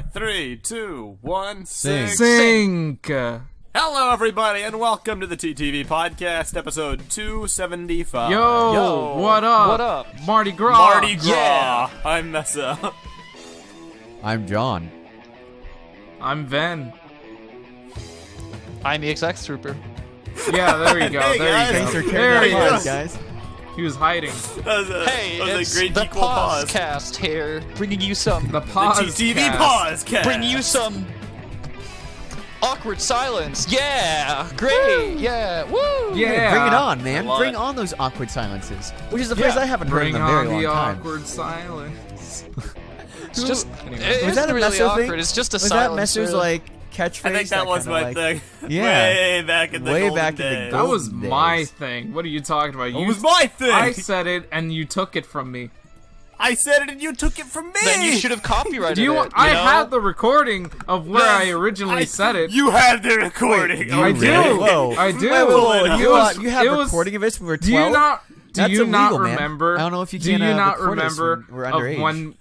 4, 3, 2, 1, sync. Sync. Hello, everybody, and welcome to the TTV podcast, episode 275. Yo, what up? What up? Mardi Gras. Mardi Gras. Yeah. I'm Meso. I'm John. I'm Ven. I'm the XX Trooper. Yeah, there you go. Hey, there guys. you Thanks go. for There he carrying on, is. guys. He was hiding. That was Hey, it's a great the equal pause. Pausecast here, bringing you some, The The pause. TTV podcast. bringing you some awkward silence. Yeah, great. Yeah, woo. Yeah. Bring it on, man. love Bring it. on those awkward silences. Which is the phrase I haven't heard Bring in a on very the long time. awkward silence. It's just, Anyway. it Was that isn't a really Meso awkward. thing? It's just a Was that silence. Meso's really. like catchphrase? I think that was kinda my thing. Yeah. Way back in the Way golden back in the days. That was Golden my days. thing. What are you talking about? It was my thing. I said it, and you took it from me. I said it and you took it from me. Then you should have copyrighted Do you? it. I know? have the recording of where Yes, I originally said it. You have the recording. Wait, I you do. really? Whoa. I do. Wait, whoa, whoa, It you, was- you have it was- recording of this when we were 12? Do you not? Do That's you not illegal, man. remember? I don't know if you Do can you not record us remember when we're of underage.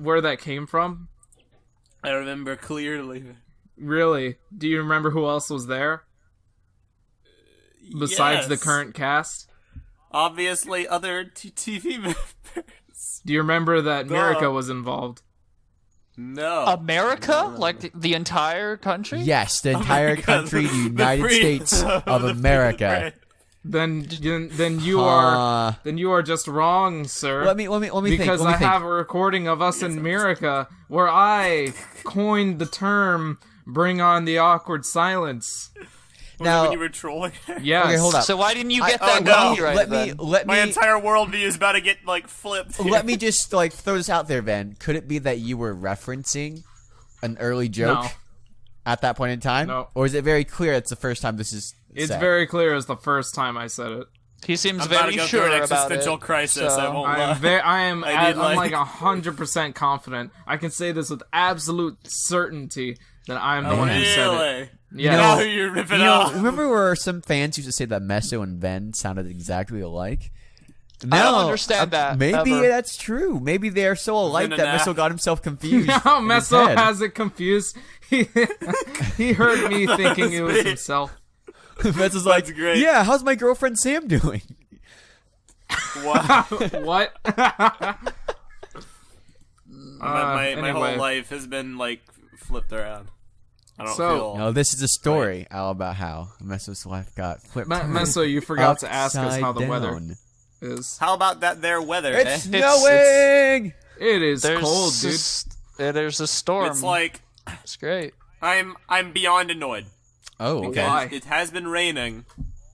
where that came from? I remember clearly. Really? Do you remember who else was there besides the Yes. current cast? Obviously, other TV members. Do you remember that Duh. Miraca was involved? No. America, like the entire country. Yes, the entire God, country, the the United free- States of the free America. bread. Then you are just wrong, sir. Let me think. because Let me I think. have a recording of us in Miraca where I coined the term "Bring on the awkward silence." Was Now- it when you were trolling? Yes. Okay, hold up. So why didn't you get oh, that no. copyrighted? Let My me entire worldview is about to get flipped. Here. let me just throw this out there, Ben. Could it be that you were referencing an early joke No. at that point in time? No. Or is it very clear it's the first time this is It's said? very clear as the first time I said it. He seems I'm about very to go sure through an about it. existential crisis. so- I won't lie. I'm I need, like 100% confident. I can say this with absolute certainty that I'm the one who said it. Really? Yeah. know- Now who you're ripping You know, off. remember where some fans used to say that Meso and Ben sounded exactly alike? I don't understand that, Maybe ever. that's true. Maybe they're so alike Then that enough. Meso got himself confused. Now in his Meso head. has it confused. He heard me thinking it was me. himself. Meso's like, That's great. yeah, how's my girlfriend Sam doing? Wow. What? my anyway. whole life has been flipped around. I don't So- feel. No, this is a story all about how Meso's life got flipped. Meso, you forgot to ask us how the upside weather down. is. How about that there weather? It's eh? snowing! It is There's cold, dude. There's a storm. It's like It's great. I'm beyond annoyed. Oh, okay. Why? It has been raining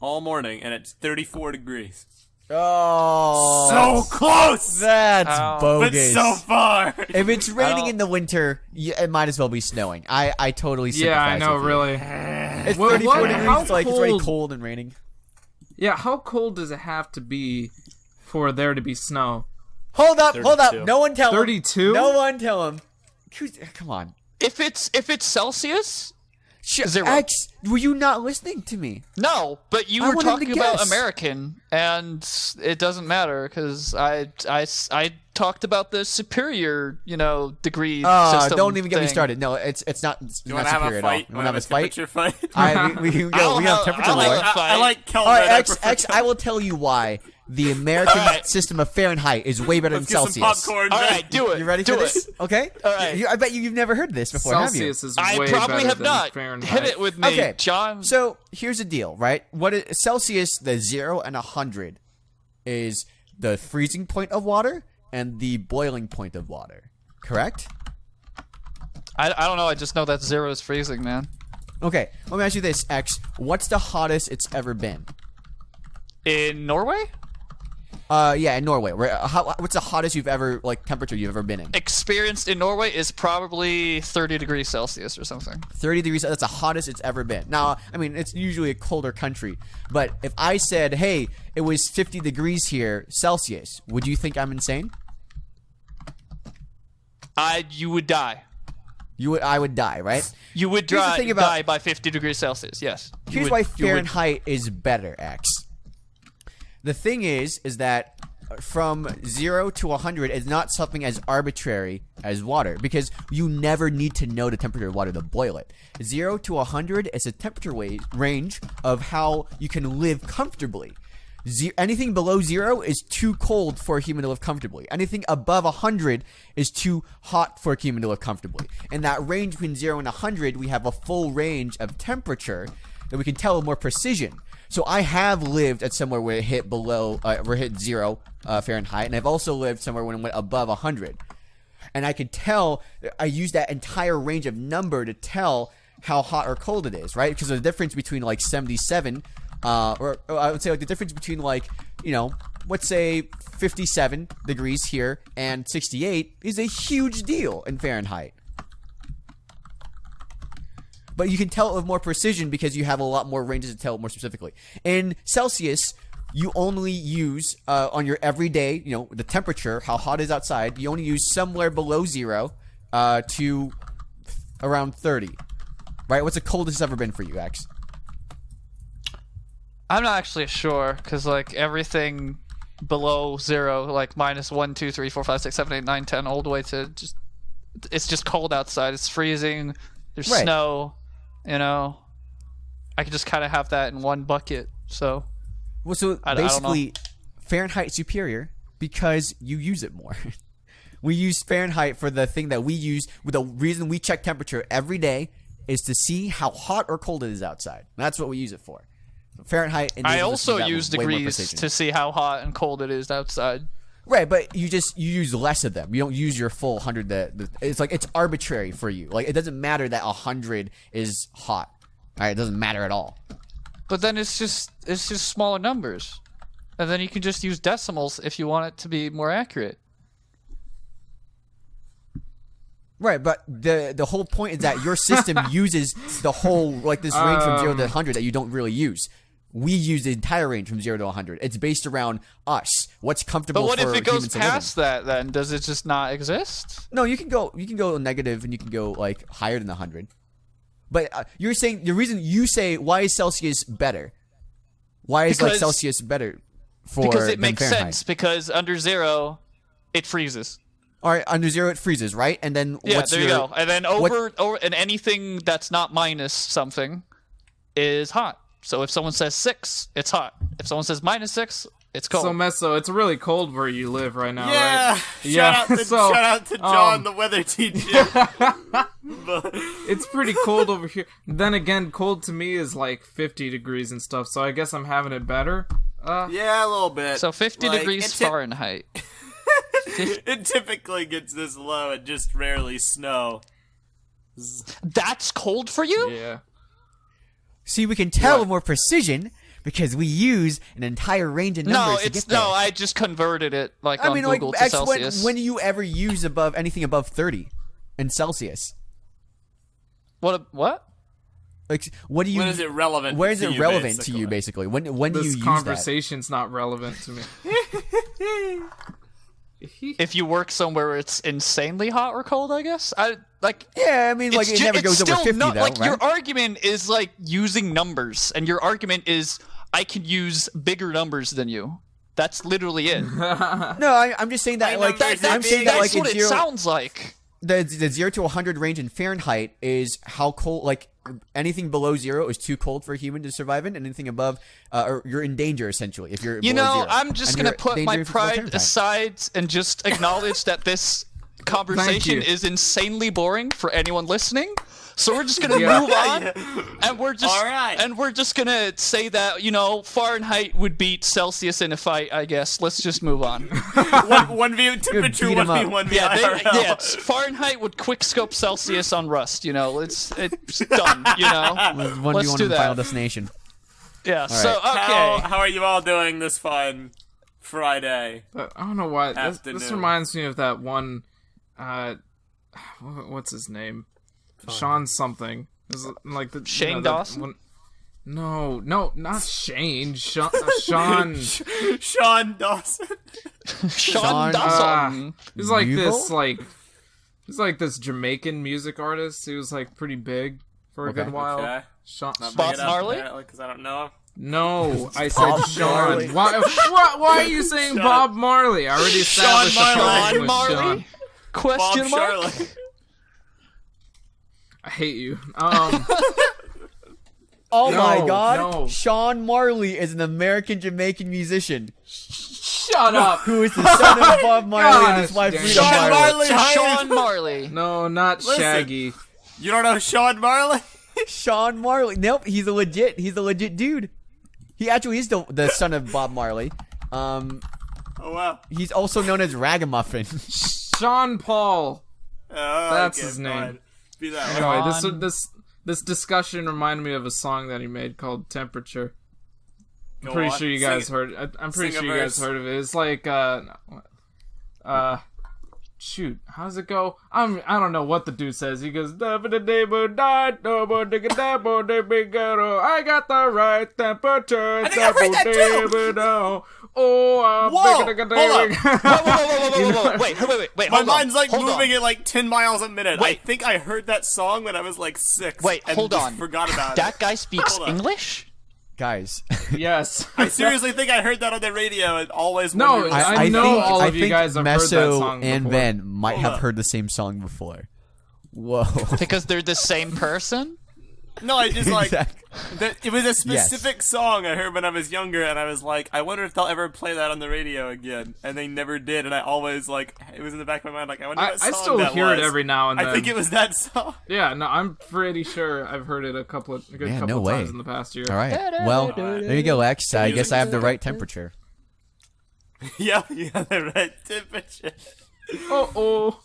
all morning, and it's 34 degrees. Oh, So close, that's Ow. but bogus. so far. If it's raining don't- in the winter, it might as well be snowing. I totally sympathize Yeah, I know, with you. really. It's What- 34 what- degrees, how it's like it's already cold- cold and raining. Yeah, how cold does it have to be for there to be snow? Hold up. 32. No one tell him. 32? No one tell him. Come on. If it's Celsius, Zero. X, were you not listening to me? no. But you I were wanted to talking about guess. American, and it doesn't matter because I talked about the superior, degree system. Don't even get me thing. started. No, it's not. It's You not want to have superior a at all. fight? You want to have a fight? temperature fight? We can go. I'll We can have have- temperature I'll war. have a fight. I like Kelvin. All right, I X, prefer X, I will tell you why the American system of Fahrenheit is way better Let's than get some Celsius. popcorn. All right, do it. You ready do for this? It. Okay. All right. I bet you've never heard this before, Celsius is I way probably better have than not. Fahrenheit. Hit it with me, Okay. John. So here's the deal, right? Celsius, the 0 and 100 is the freezing point of water and the boiling point of water. Correct? I don't know. I just know that 0 is freezing, man. Okay. Let me ask you this, X. What's the hottest it's ever been? In Norway, Yeah, in Norway. What's the hottest temperature you've ever been in? experienced in Norway is probably 30 degrees Celsius or something. 30 degrees. That's the hottest it's ever been. Now, I mean, it's usually a colder country, but if I said, "Hey, it was 50 degrees here Celsius," would you think I'm insane? You would die. I would die, right? You would Here's the thing about- die by 50 degrees Celsius. Yes. You Here's would- why you would- Fahrenheit is better, X. The thing is that from 0 to 100 is not something as arbitrary as water, because you never need to know the temperature of water to boil it. 0 to 100 is a temperature range of how you can live comfortably. Anything below 0 is too cold for a human to live comfortably. Anything above 100 is too hot for a human to live comfortably. In that range between 0 and 100, we have a full range of temperature that we can tell with more precision. So I have lived at somewhere where it hit below, where it hit 0 Fahrenheit, and I've also lived somewhere when it went above 100. And I could tell, I use that entire range of number to tell how hot or cold it is, right? Because the difference between like 77, or I would say like the difference between like, you know, let's say 57 degrees here and 68 is a huge deal in Fahrenheit. But you can tell it with more precision because you have a lot more ranges to tell it more specifically. In Celsius, you only use, on your everyday, you know, the temperature, how hot it is outside, you only use somewhere below 0 to around 30. Right? What's the coldest it's ever been for you, X? I'm not actually sure, because like everything below 0, like minus 1, 2, 3, 4, 5, 6, 7, 8, 9, 10, all the way to just, it's just cold outside. It's freezing. There's snow. You know, I could just kind of have that in one bucket. So, well, so basically, Fahrenheit superior because you use it more. We use Fahrenheit for the thing that we use. With the reason we check temperature every day is to see how hot or cold it is outside. That's what we use it for. Fahrenheit. I also use degrees to see how hot and cold it is outside. Right, but you use less of them. You don't use your full 100. It's like it's arbitrary for you. Like it doesn't matter that 100 is hot. All right, it doesn't matter at all. But then it's just smaller numbers, and then you can just use decimals if you want it to be more accurate. Right, but the whole point is that your system uses the whole like this range from 0 to 100 that you don't really use. We use the entire range from 0 to 100. It's based around us. What's comfortable for humans to live in. But what if it goes past that then? Does it just not exist? No, you can go negative and you can go like higher than 100. But you're saying the reason you say why is Celsius better? Why is like Celsius better for because it makes Fahrenheit? Sense because under 0 it freezes. All right, under 0 it freezes, right? And then there you go. And then over and anything that's not minus something is hot. So if someone says 6, it's hot. If someone says -6, it's cold. So Meso, it's really cold where you live right now, yeah. right? Shout out to John, the weather teacher. It's pretty cold over here. Then again, cold to me is like 50 degrees and stuff. So I guess I'm having it better. Yeah, a little bit. So 50 degrees Fahrenheit. It typically gets this low and just rarely snow. That's cold for you? Yeah. See, we can tell with more precision because we use an entire range of numbers to get there. No, I just converted it on Google to Celsius. When do you ever use anything above 30 in Celsius? What? Like, what do you? When is it relevant? Where is it relevant to you, basically? When do you use that? This conversation's not relevant to me. If you work somewhere where it's insanely hot or cold, I guess. Yeah, I mean, like it never goes over 50 though, right? Your argument is like using numbers, and your argument is I can use bigger numbers than you. That's literally it. No, I'm just saying that that's what it sounds like. The 0 to 100 range in Fahrenheit is how cold, like, anything below 0 is too cold for a human to survive in, and anything above, or you're in danger, essentially, if you're below 0. I'm just going to put my pride aside and just acknowledge that this conversation is insanely boring for anyone listening. So we're just gonna move on, and we're just gonna say that Fahrenheit would beat Celsius in a fight. I guess let's just move on. one v temperature, 1v1 v IRL. Fahrenheit would quickscope Celsius on Rust. It's done. 1v1 in Final Destination. Yeah. Right. So okay. How are you all doing this fine Friday? I don't know why this reminds me of that one. What's his name? Sean something. Like the Shane Dawson. No, not Shane. Sean. Sean Dawson. Sean Dawson. He's like this, he's like this Jamaican music artist. He was like pretty big for a good while. Okay. Sean. Bob Marley. Because I don't know. No, I said Bob Sean. Marley. Why are you saying Bob Marley? I already established Sean the problem Marley. with Sean. Question Bob mark? Marley. I hate you. Oh No, my God! no. Sean Marley is an American Jamaican musician Shut up. who is the son of Bob Marley and his Gosh, wife dang. Freedom Sean Marley. Marley. Sean Marley. No, not Listen. Shaggy. You don't know Sean Marley? Sean Marley. Nope, he's a legit dude. He actually is the son of Bob Marley. Oh wow. He's also known as Ragamuffin. Sean Paul. Oh, That's okay, his name. fine. Be that way. Anyway, Sean. this discussion reminded me of a song that he made called Temperature. I'm Go pretty on. sure you Sing guys it. heard. I'm pretty Sing a sure you guys verse. heard of it. It's like shoot, how does it go? I don't know what the dude says. He goes, I got the right temperature. I think I've heard that too. Oh, Whoa! Hold on. Wait, My hold on. mind's like Hold moving on. at like 10 miles a minute. I Wait. think I heard that song when I was like 6. Wait, and hold just on. Forgot about That it. guy speaks Hold on. English? Guys, Yes. I seriously think I heard that on the radio and always No, wondered. I know think, all I of you think guys have heard that Meso song and before. Ben might Hold have up. heard the same song before. Whoa. Because they're the same person? No, I just like Exactly. it was a specific song I heard when I was younger, and I was like, I wonder if they'll ever play that on the radio again. And they never did, and I always like it was in the back of my mind, like I wonder what I song still that hear was. it every now and then. I think it was that song. Yeah, no, I'm pretty sure I've heard it a couple of no way. times in the past year. All right. Well, there you go, Lex. I guess I have the right temperature. Yeah, the right temperature. Oh.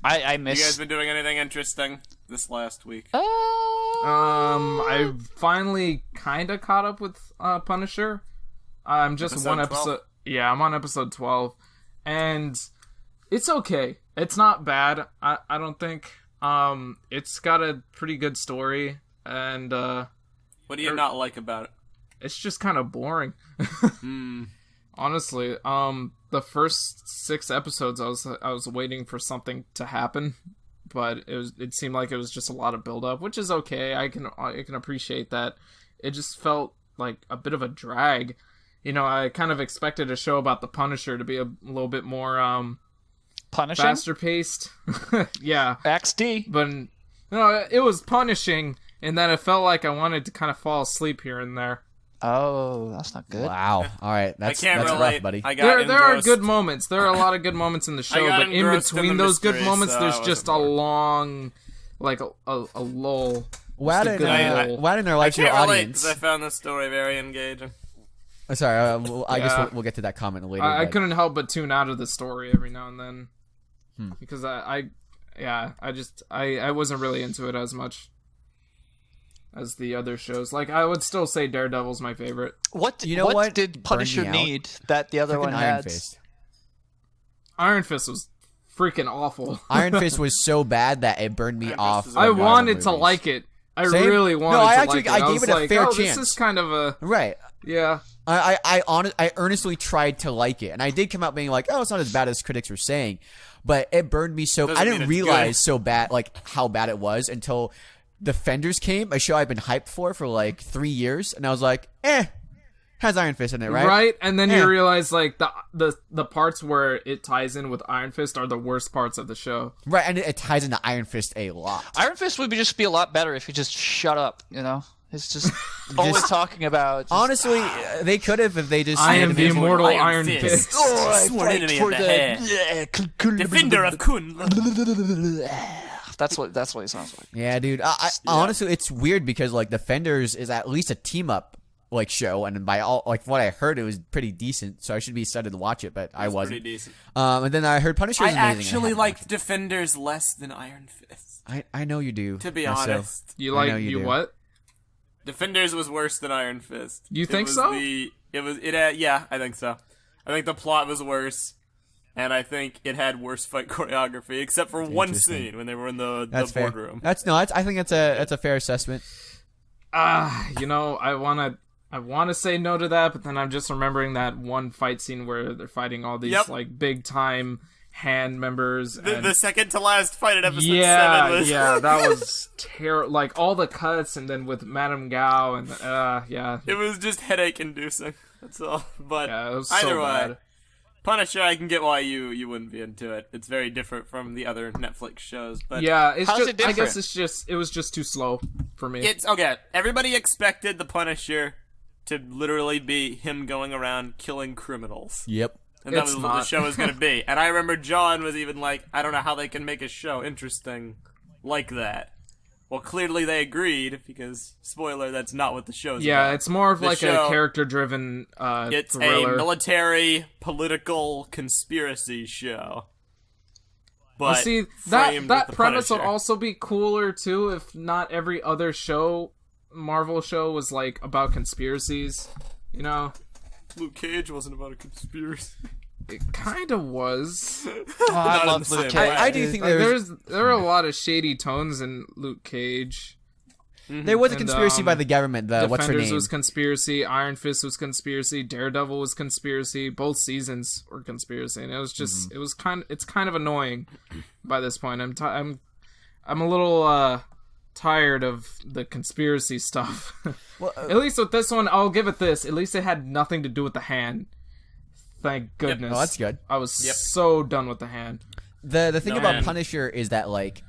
I You guys miss. been doing anything interesting this last week? I finally kind of caught up with Punisher. I'm just Episode one 12? episode. Yeah, I'm on episode 12, and it's okay. It's not bad. I don't think. It's got a pretty good story, and What do you not like about it? it's just kind of boring. Honestly, the first 6 episodes, I was waiting for something to happen, but it seemed like it was just a lot of build up, which is okay. I can appreciate that. It just felt like a bit of a drag. You know, I kind of expected a show about the Punisher to be a little bit more Punishing? faster paced. Yeah, XD. but no, it was punishing in that it felt like I wanted to kind of fall asleep here and there. Oh, that's not good. Wow. All right. That's I can't that's relate. rough, buddy. I got There are engrossed. good moments. There are a lot of good moments in the show, got but in engrossed in between the those good mystery, moments, so there's I just a wasn't bored. long, like a lull. Wad Just a in good I- lull. Wad in our I live show can't relate audience. because I found this story very engaging. Sorry. I guess Yeah. we'll get to that comment later. I but- couldn't help but tune out of the story every now and then because I wasn't really into it as much as the other shows. Like, I would still say Daredevil's my favorite. What You know what did burned Punisher me out? need that the other Fucking one Iron had? Fist. Iron Fist was freaking awful. Iron Fist was so bad that it burned me Fist off. is the I Marvel wanted to movies. like it. I Same? really wanted No, I to actually- like it. I gave was it a like, fair oh, chance. This is kind of a Right. yeah. I earnestly tried to like it, and I did come out being like, "Oh, it's not as bad as critics were saying," but it burned me so. Doesn't I mean didn't it's realize good. so bad, like how bad it was until Defenders came, a show I've been hyped for like 3 years, and I was like, has Iron Fist in it, right? Right, and then Eh. you realize like the parts where it ties in with Iron Fist are the worst parts of the show. Right, and it ties into Iron Fist a lot. Iron Fist would just be a lot better if he just shut up, you know? It's just always talking about... Just, Honestly, they could have if they just. I am made the him- immortal Iron Fist. Oh, I Sworn fight enemy for of the head. Defender of Kun. That's what he sounds like. Yeah, dude. Honestly, it's weird because like Defenders is at least a team up like show, and by all like what I heard, it was pretty decent. So I should be excited to watch it, but I Pretty wasn't. decent. And then I heard Punisher. I is amazing. actually haven't liked watched Defenders less than Iron Fist. it. I know you do. To be Meso. honest, You I know like you you do. what? Defenders was worse than Iron Fist. You think It was so? Yeah, I think so. I think the plot was worse, and I think it had worse fight choreography, except for one Interesting. scene when they were in the That's fair. boardroom. I think that's a fair assessment. You know, I wanna say no to that, but then I'm just remembering that one fight scene where they're fighting all these Yep. like big time hand members. The second to last fight in episode 7 was... Yeah, that was terrible. Like, all the cuts, and then with Madame Gao, and, It was just headache-inducing, that's all. But it was either so way, bad. Punisher, I can get why you wouldn't be into it. It's very different from the other Netflix shows. But yeah, it's how's just, it different? I guess it was just too slow for me. it's okay. Everybody expected the Punisher to literally be him going around killing criminals. Yep. And that It's was what the not. show was going to be. And I remember John was even like, I don't know how they can make a show interesting like that. Well, clearly they agreed, because, spoiler, that's not what the show's about. It's more of The like show- a character-driven It's thriller. a military, political conspiracy show. But Well, see, framed that with the premise would Punisher. also be cooler, too, if not every other Marvel show was, like, about conspiracies, you know? Luke Cage wasn't about a conspiracy. It kind of was. Oh, I Not in love the Luke same way. Cage. I do think Like, there there are a lot of shady tones in Luke Cage. was a And, conspiracy by the government. What's her Defenders name? was conspiracy. Iron Fist was conspiracy. Daredevil was conspiracy. Both seasons were conspiracy, and it was just it's kind of annoying by this point. I'm a little tired of the conspiracy stuff. Well, At least with this one, I'll give it this. At least it had nothing to do with the hand. Thank goodness. Oh, that's good. I was so done with the hand. The thing No, about man. Punisher is that, like,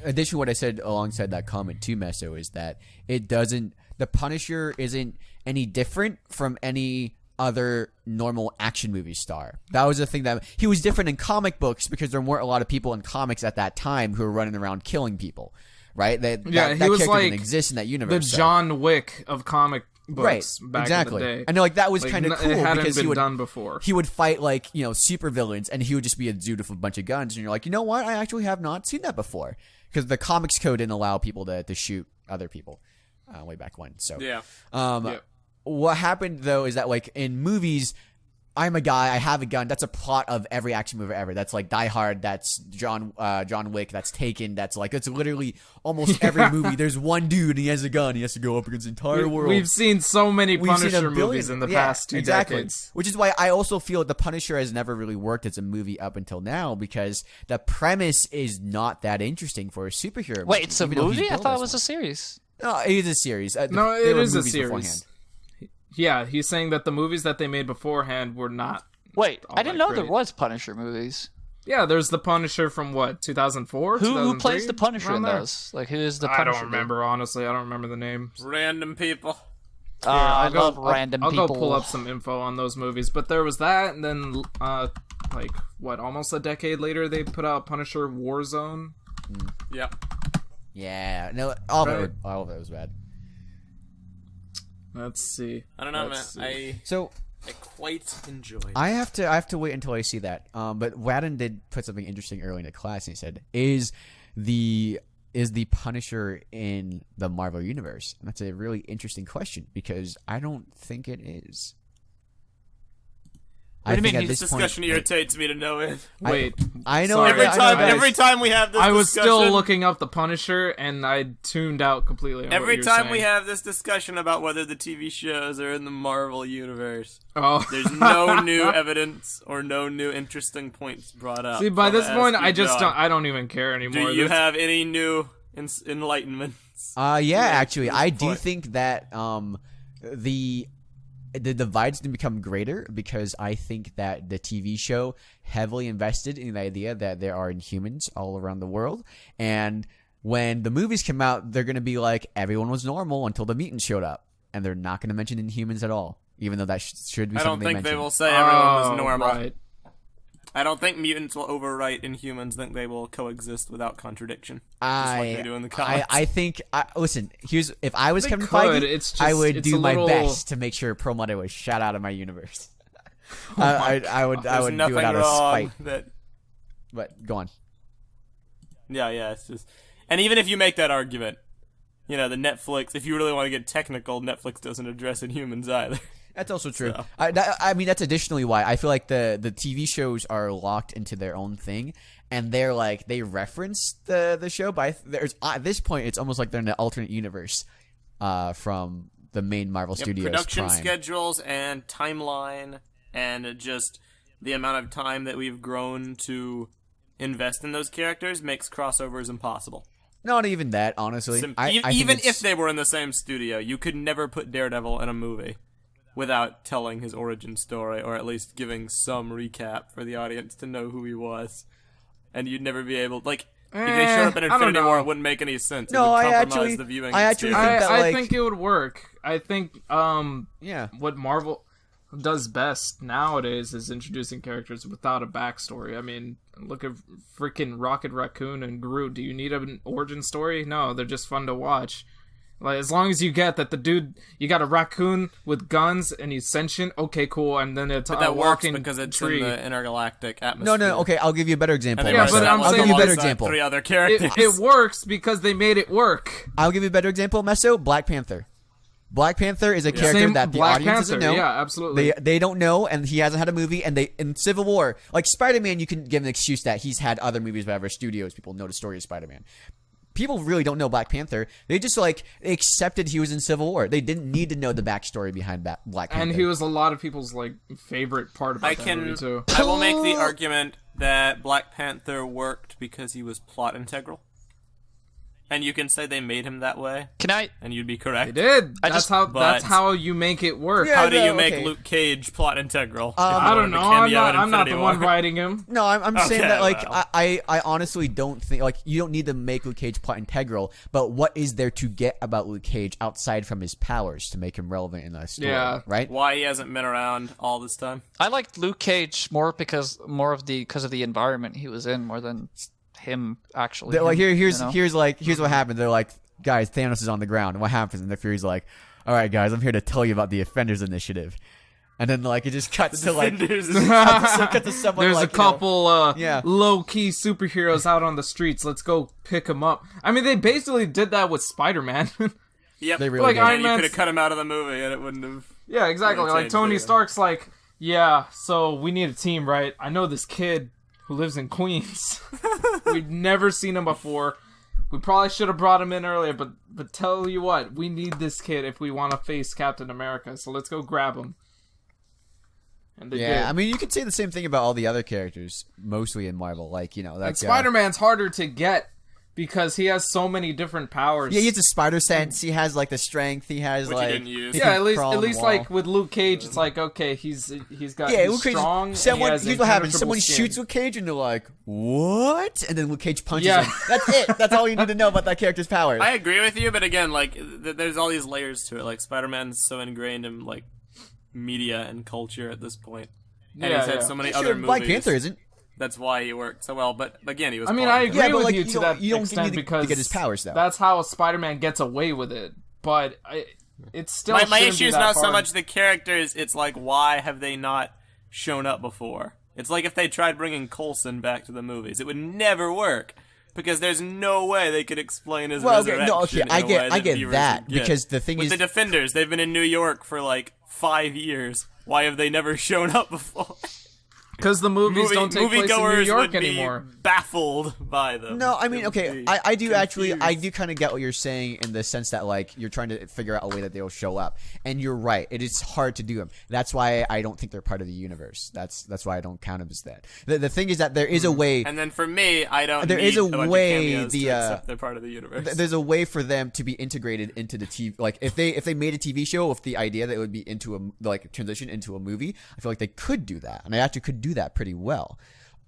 addition to what I said alongside that comment to Meso, is that the Punisher isn't any different from any other normal action movie star. That was the thing, that he was different in comic books because there weren't a lot of people in comics at that time who were running around killing people, right? That he character was didn't like exist in that The universe. so- John Wick of comic books back exactly. in the day. I know, like, that was Like, kind of cool it hadn't because been he would done before. He would fight, like, super villains, and he would just be a dude with a bunch of guns, and you're like, you know what? I actually have not seen that before, because the comics code didn't allow people to shoot other people way back when. So Yeah. What happened though is that, like, in movies, I'm a guy, I have a gun. That's a plot of every action movie ever. That's like Die Hard. That's John Wick. That's Taken. That's literally almost every movie. There's one dude and he has a gun. He has to go up against the entire world. We've seen so many We've seen a Punisher billion- movies in the yeah, past 2 exactly. decades. Which is why I also feel the Punisher has never really worked as a movie up until now, because the premise is not that interesting for a superhero Wait, it's a even though he's movie? I billed thought as it was a one. series. No, it is a series. No, There it were is a movies series. beforehand. Yeah, he's saying that the movies that they made beforehand were not. Wait, all I didn't that know there great. was Punisher movies. Yeah, there's the Punisher from what, 2004? Who plays the Punisher in Around there? those? Like, who is the I Punisher? don't remember, honestly. I don't remember the names. Random people. I I'll go- love random I'll people. go pull up some info on those movies. But there was that, and then, almost a decade later, they put out Punisher Warzone. Yep. Yeah, no, all Right. of it was bad. Let's see. I don't know, Let's man. see. So I quite enjoyed it. I have to wait until I see that. But Wadden did put something interesting early in the class, and he said, "Is the Punisher in the Marvel universe?" And that's a really interesting question, because I don't think it is. What do you mean? at This This point- discussion irritates me to no end. Wait. I know Sorry. Every time we have this I was discussion, still looking up the Punisher, and I tuned out completely. On every what time you're we saying. have this discussion about whether the TV shows are in the Marvel universe, Oh. there's no new evidence or no new interesting points brought up. See, by So this I'm point, asking I just John, don't even care anymore. Do you This- have any new enlightenments? Yeah, actually, I do point. think that the divide's going to become greater, because I think that the TV show heavily invested in the idea that there are Inhumans all around the world, and when the movies come out, they're going to be like, everyone was normal until the mutants showed up, and they're not going to mention Inhumans at all, even though that should be I don't something think they mention. will say everyone was normal. Right. I don't think mutants will overwrite Inhumans. I think they will coexist without contradiction. Just like they do in the comics. I think. Listen, here's if I was They Kevin could, Feige, it's I just- would it's do a my little- best to make sure Perlmutter was shut out of my universe. I would There's do nothing it out of wrong spite. that. But go on. Yeah, it's just, and even if you make that argument, the Netflix. If you really want to get technical, Netflix doesn't address Inhumans either. That's also true. So. I mean, that's additionally why I feel like the TV shows are locked into their own thing, and they're like, they reference the show, but there's at this point, it's almost like they're in an alternate universe from the main Marvel Studios Production Prime. schedules and timeline and just the amount of time that we've grown to invest in those characters makes crossovers impossible. Not even that, honestly. Even if they were in the same studio, you could never put Daredevil in a movie without telling his origin story, or at least giving some recap for the audience to know who he was. And you'd never be able, like, if they showed up in Infinity War, it wouldn't make any sense. No, it would I compromise the viewing actually experience. think that, like, I think it would work. I think, yeah. what Marvel does best nowadays is introducing characters without a backstory. I mean, look at freaking Rocket Raccoon and Groot. Do you need an origin story? No, they're just fun to watch. Like, as long as you get that the dude, you got a raccoon with guns and he's sentient, okay, cool, and then it's that a works walking because it's tree. in the intergalactic atmosphere. No, okay, I'll give you a better example. And they I'll give you a better example. 3 other characters. It works because they made it work. I'll give you a better example, Meso. Black Panther. Black Panther is a character that the Black audience Panther, doesn't know. yeah, absolutely. They don't know, and he hasn't had a movie. And in Civil War, like Spider-Man, you can give an excuse that he's had other movies, whatever. Studios, people know the story of Spider-Man. People really don't know Black Panther. They just they accepted he was in Civil War. They didn't need to know the backstory behind Black Panther. And he was a lot of people's favorite part about that movie too. I will make the argument that Black Panther worked because he was plot integral. And you can say they made him that way. Can I? And you'd be correct. They did. That's how you make it work. Yeah, How do you okay. make Luke Cage plot integral? I don't know. I'm not the one writing him. No, I'm saying Okay, that well. I honestly don't think you don't need to make Luke Cage plot integral. But what is there to get about Luke Cage outside from his powers to make him relevant in the story? Yeah. Right. Why he hasn't been around all this time? I liked Luke Cage because of the environment he was in more than him actually. Here's what happened. They're like, guys, Thanos is on the ground. And what happens? And the Fury's like, all right, guys, I'm here to tell you about the Avengers Initiative. And then it just cuts to cut to someone. There's a couple low key superheroes out on the streets. Let's go pick them up. I mean, they basically did that with Spider-Man. Yep. They really did. You could have cut him out of the movie and it wouldn't have. Yeah, exactly. really Like changed Tony anything. Stark's like, yeah, so we need a team, right? I know this kid who lives in Queens. We'd never seen him before. We probably should have brought him in earlier, but tell you what, we need this kid if we want to face Captain America, so let's go grab him. And they did. I mean, you could say the same thing about all the other characters, mostly in Marvel. Like Spider-Man's harder to get because he has so many different powers. Yeah, he has a spider sense. He has the strength. He has Which he didn't use. he Yeah, can crawl at on the least wall. with Luke Cage, it's like, okay, he's got Yeah, he's Luke Cage. strong. Here's and what happens: someone skin. shoots Luke Cage, and they're like, "What?" And then Luke Cage punches Yeah. him. That's it. That's all you need to know about that character's powers. I agree with you, but again, there's all these layers to it. Like, Spider-Man's so ingrained in, media and culture at this point. And he's had so many other movies. Black Panther isn't. That's why he worked so well. But again, he was. I mean, I agree with you you to that don't extent need because to get his powers though. that's how Spider-Man gets away with it. But it's still my shouldn't issue be is that not so hard. much the characters. It's like, why have they not shown up before? It's like if they tried bringing Coulson back to the movies, it would never work because there's no way they could explain his resurrection. I in a way get viewers that would get. because the thing With is, the Defenders, they've been in New York for 5 years. Why have they never shown up before? Because the movies don't take place in New York would anymore. Be baffled by them. no, I mean, okay, I do confused. I do kind of get what you're saying in the sense that you're trying to figure out a way that they'll show up, and you're right. It is hard to do them. That's why I don't think they're part of the universe. That's why I don't count them as that. The thing is that there is a way. And then for me, I don't. There need is a bunch way of cameos to accept they're part of the universe. There's a way for them to be integrated into the TV. Like if they made a TV show with the idea that it would be into a transition into a movie, I feel like they could do that, and they actually could do that pretty well.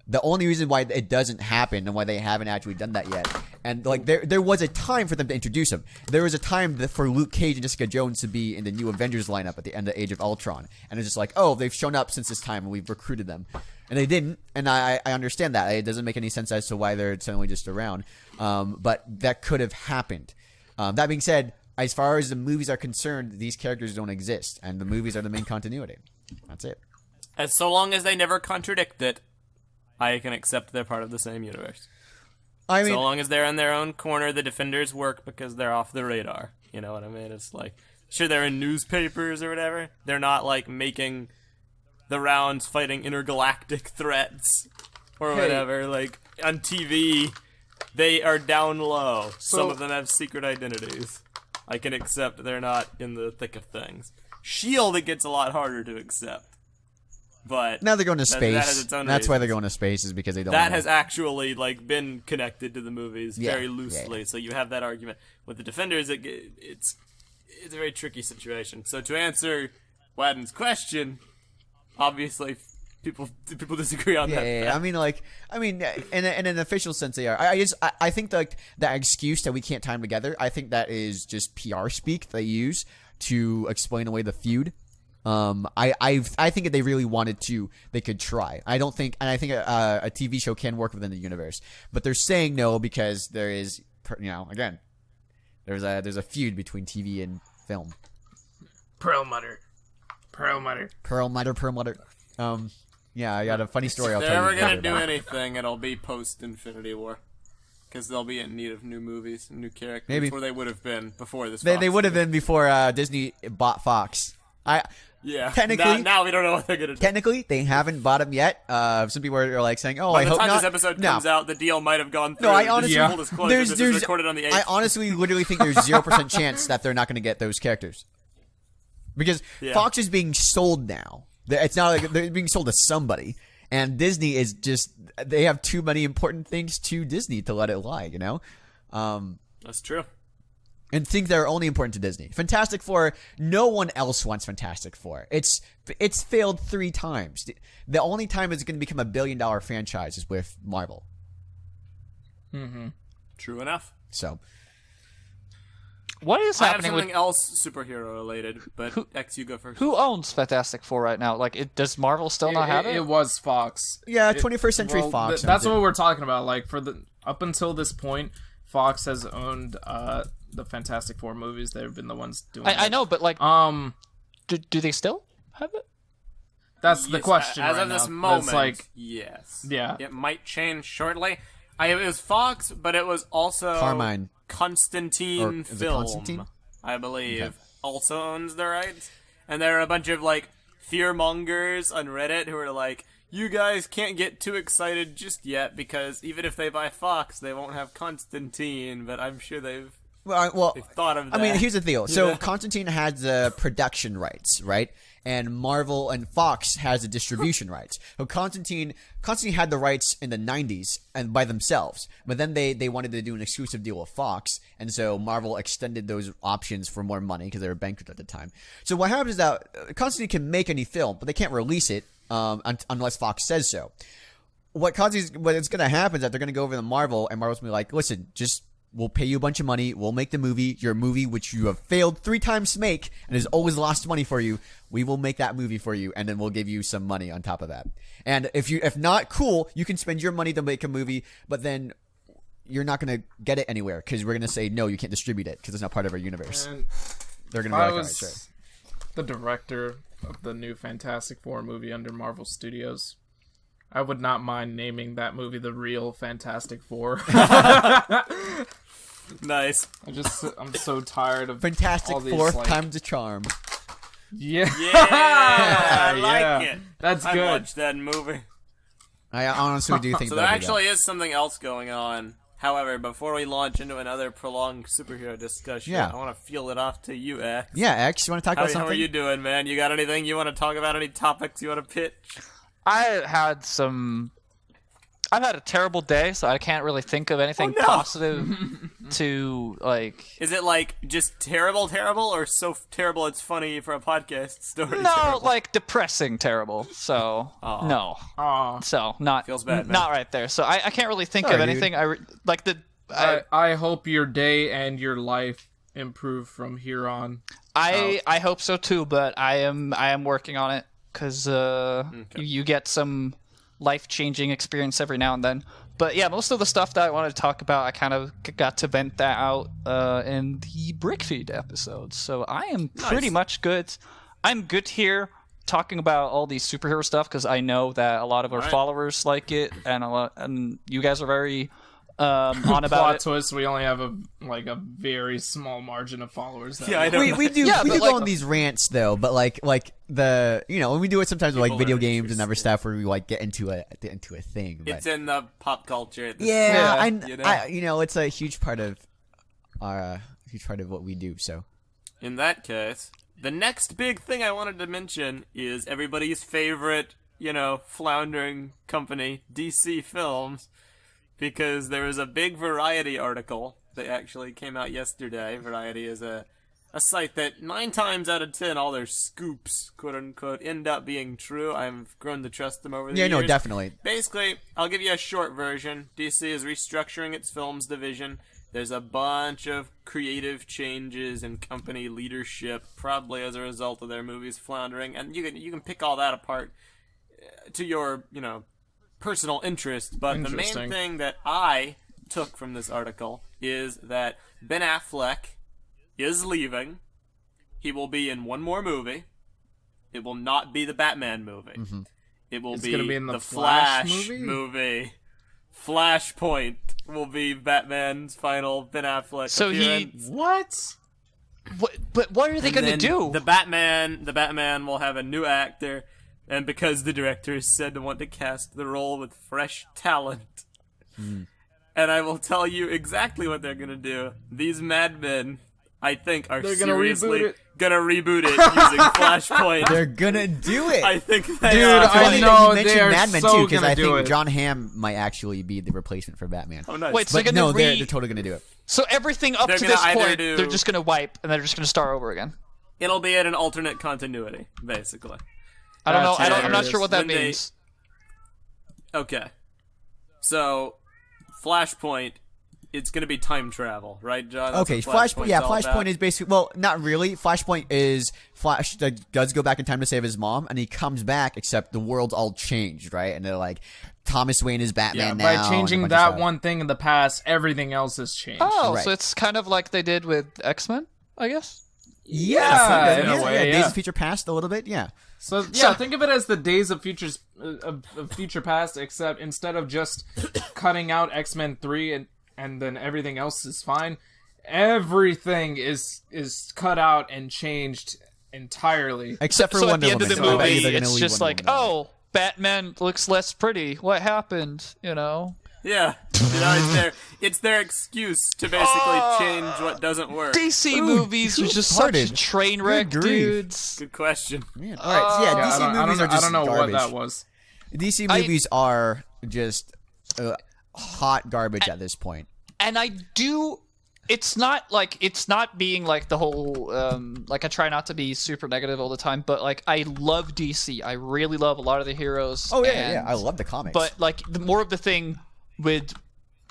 The only reason why it doesn't happen and why they haven't actually done that yet, and there was a time for them to introduce him. There was a time for Luke Cage and Jessica Jones to be in the new Avengers lineup at the end of Age of Ultron, and it's just like, oh, they've shown up since this time and we've recruited them, and they didn't, and I understand that it doesn't make any sense as to why they're suddenly just around, but that could have happened. That being said, as far as the movies are concerned, these characters don't exist, and the movies are the main continuity. That's it. As so long as they never contradict it, I can accept they're part of the same universe. I mean, so long as they're in their own corner, the Defenders work because they're off the radar. You know what I mean? It's like, sure, they're in newspapers or whatever. They're not making the rounds fighting intergalactic threats or whatever. Like on TV, they are down low. Some of them have secret identities. I can accept they're not in the thick of things. S.H.I.E.L.D. it gets a lot harder to accept. But now they're going to that space. has its own That's why they're reasons. going to space, is because they don't. That know. has actually like been connected to the movies Yeah, very loosely. yeah. So you have that argument with the Defenders. It's a very tricky situation. So to answer Wadden's question, obviously people disagree on that. Yeah. I mean, in an official sense, they are. I think like that excuse that we can't tie them together. I think that is just PR speak they use to explain away the feud. I think if they really wanted to, they could try. I think a TV show can work within the universe, but they're saying no because there is, again, there's a feud between TV and film. Perlmutter. Yeah, I got a funny story. I'll If tell they're you. ever gonna later do about. anything, it'll be post Infinity War, because they'll be in need of new movies, new characters, Maybe. where they would have been before this. They Fox would have movie. been before Disney bought Fox. Yeah. Technically- now we don't know what they're gonna do. Technically, they haven't bought them yet. Some people are like saying, "Oh, By I the hope time not." this episode No. comes out, the deal might have gone through. No, I honestly, Yeah. Full disclosure, this is recorded on the 8th. I honestly literally think there's 0% chance that they're not going to get those characters. Because Yeah. Fox is being sold now. It's not like they're being sold to somebody. And Disney is just, they have too many important things to Disney to let it lie, That's true. and things that are only important to Disney. Fantastic Four, no one else wants Fantastic Four. It's failed 3 times. The only time it's going to become a $1 billion franchise is with Marvel. True enough. So, What is I have happening something with else superhero related, but X, you go first. who owns Fantastic Four right now? Like, does Marvel still not have it? It was Fox. yeah, 21st Century Well, Fox. that's owns what it. we're talking about. Like up until this point, Fox has owned the Fantastic Four movies. They've been the ones doing. I know, but like, do they still have it? That's the Yes, question. As right of this now. moment, It's like, yes. Yeah. It might change shortly. It was Fox, but it was also Carmine. Constantine Or is it Film, Constantine? I believe, Okay. also owns the rights. And there are a bunch of like fearmongers on Reddit who are like, "You guys can't get too excited just yet because even if they buy Fox, they won't have Constantine." But I'm sure they've Well, thought of that. I mean, here's the deal. So Yeah. Constantine has the production rights, right? And Marvel and Fox has the distribution rights. So Constantine had the rights in the 90s and by themselves, but then they wanted to do an exclusive deal with Fox, and so Marvel extended those options for more money because they were bankrupt at the time. So what happens is that Constantine can make any film, but they can't release it unless Fox says so. What's going to happen is that they're going to go over to Marvel, and Marvel's going to be like, "Listen, we'll pay you a bunch of money. We'll make the movie. Your movie, which you have failed 3 times to make and has always lost money for you, we will make that movie for you, and then we'll give you some money on top of that. And if not, cool, you can spend your money to make a movie, but then you're not going to get it anywhere because we're going to say, no, you can't distribute it because it's not part of our universe." and They're going if to be I like, all right, was sure. the director of the new Fantastic Four movie under Marvel Studios, I would not mind naming that movie the real Fantastic Four. nice. I'm so tired of Fantastic all these, Four like- times the charm. Yeah, Yeah, I like Yeah. it. That's I good. watched that movie. I honestly do think So that'll there be actually is something else going on. However, before we launch into another prolonged superhero discussion, Yeah. I want to feel it off to you, X. that. Yeah, X, you want to talk about How something? are you doing, man? You got anything you want to talk about? Any topics you want to pitch? I've had a terrible day, so I can't really think of anything Oh, no. positive to like. Is it like just terrible, or so terrible it's funny for a podcast story? No, terrible? like depressing, terrible. So Aw. no, Aw. so not Feels bad, man. not right there. So I can't really think Sorry, of anything. I hope your day and your life improve from here on. I hope so too, but I am working on it because you get some life-changing experience every now and then. But yeah, most of the stuff that I wanted to talk about, I kind of got to vent that out in the BrickFeed episode. So I am pretty much good. I'm good here talking about all these superhero stuff because I know that a lot of our followers like it, and you guys are very on about Plot it. twist: we only have a very small margin of followers. That Yeah, I know. We do Yeah, we but do like- go on these rants though, but like the when we do it sometimes with like People video are games and other interested. stuff where we like get into a thing. But It's in the pop culture. At this yeah, point, it's a huge part of our what we do. So In that case, the next big thing I wanted to mention is everybody's favorite floundering company, DC Films, because there was a big Variety article that actually came out yesterday. Variety is a site that 9 times out of 10, all their scoops, quote unquote, end up being true. I've grown to trust them over the years. Yeah, no, definitely. Basically, I'll give you a short version. DC is restructuring its films division. There's a bunch of creative changes in company leadership, probably as a result of their movies floundering, and you can pick all that apart to your, personal interest. But the main thing that I took from this article is that Ben Affleck is leaving. He will be in one more movie. It will not be the Batman movie. Mm-hmm. It will be in the Flash movie? Flashpoint will be Batman's final Ben Affleck So appearance. What? But what are they going to then do? The Batman will have a new actor, and because the director is said to want to cast the role with fresh talent. And I will tell you exactly what they're going to do. These madmen, I think, are seriously gonna reboot it using Flashpoint. They're gonna do it. I think they Dude, are. I know you they mentioned are Mad Men so too, because gonna I do think it. John Hamm might actually be the replacement for Batman. Oh, nice. Wait, so But they're going no, to they're totally gonna do it. So everything up They're to gonna this either point, do- they're just going to wipe, and they're just going to start over again. It'll be at an alternate continuity, basically. I don't know. That's I'm not sure what that When they- means. Okay. So, Flashpoint, it's going to be time travel, right, John? That's Okay, what Flashpoint's all Flashpoint about. is basically, well, not really. Flashpoint is Flash that does go back in time to save his mom, and he comes back, except the world's all changed, right? And they're like, Thomas Wayne is Batman now. By and a changing bunch of that stuff. one thing in the past, everything else has changed. Oh, Right. so it's kind of like they did with X-Men, I guess? Yeah, in a way, Days yeah. of Future Past a little bit, yeah. So yeah, think of it as the Days of Future Past, except instead of just cutting out X-Men 3 and then everything else is fine, everything is cut out and changed entirely. Except for So at Wonder the end of Woman. the So I bet you movie, they're gonna it's leave just Wonder like, Woman out. oh, Batman looks less pretty. What happened? You know? Yeah. It's their excuse to basically change what doesn't work. DC movies are just such farted? train wreck Good grief. dudes. Good question. Man, all right, so yeah, DC movies are just I don't know garbage. what that was. DC movies are just hot garbage at this point. And I do... It's not being like the whole like I try not to be super negative all the time, but like I love DC. I really love a lot of the heroes. Oh yeah, I love the comics. But like the more of the thing with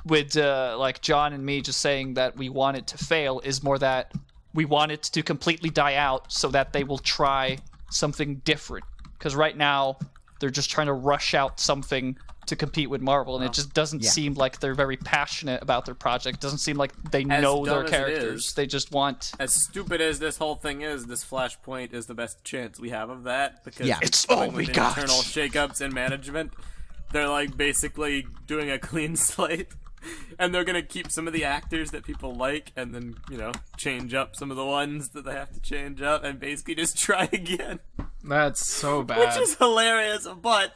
like John and me just saying that we want it to fail is more that we want it to completely die out so that they will try something different. Because right now they're just trying to rush out something to compete with Marvel, and it just doesn't seem like they're very passionate about their project. It doesn't seem like they know their dumb as it characters. is. They just want... As stupid as this whole thing is, this Flashpoint is the best chance we have of that, because Yeah. It's going all we with got. internal shakeups in management. They're like basically doing a clean slate, and they're gonna keep some of the actors that people like, and then change up some of the ones that they have to change up, and basically just try again, That's so bad. which is hilarious. But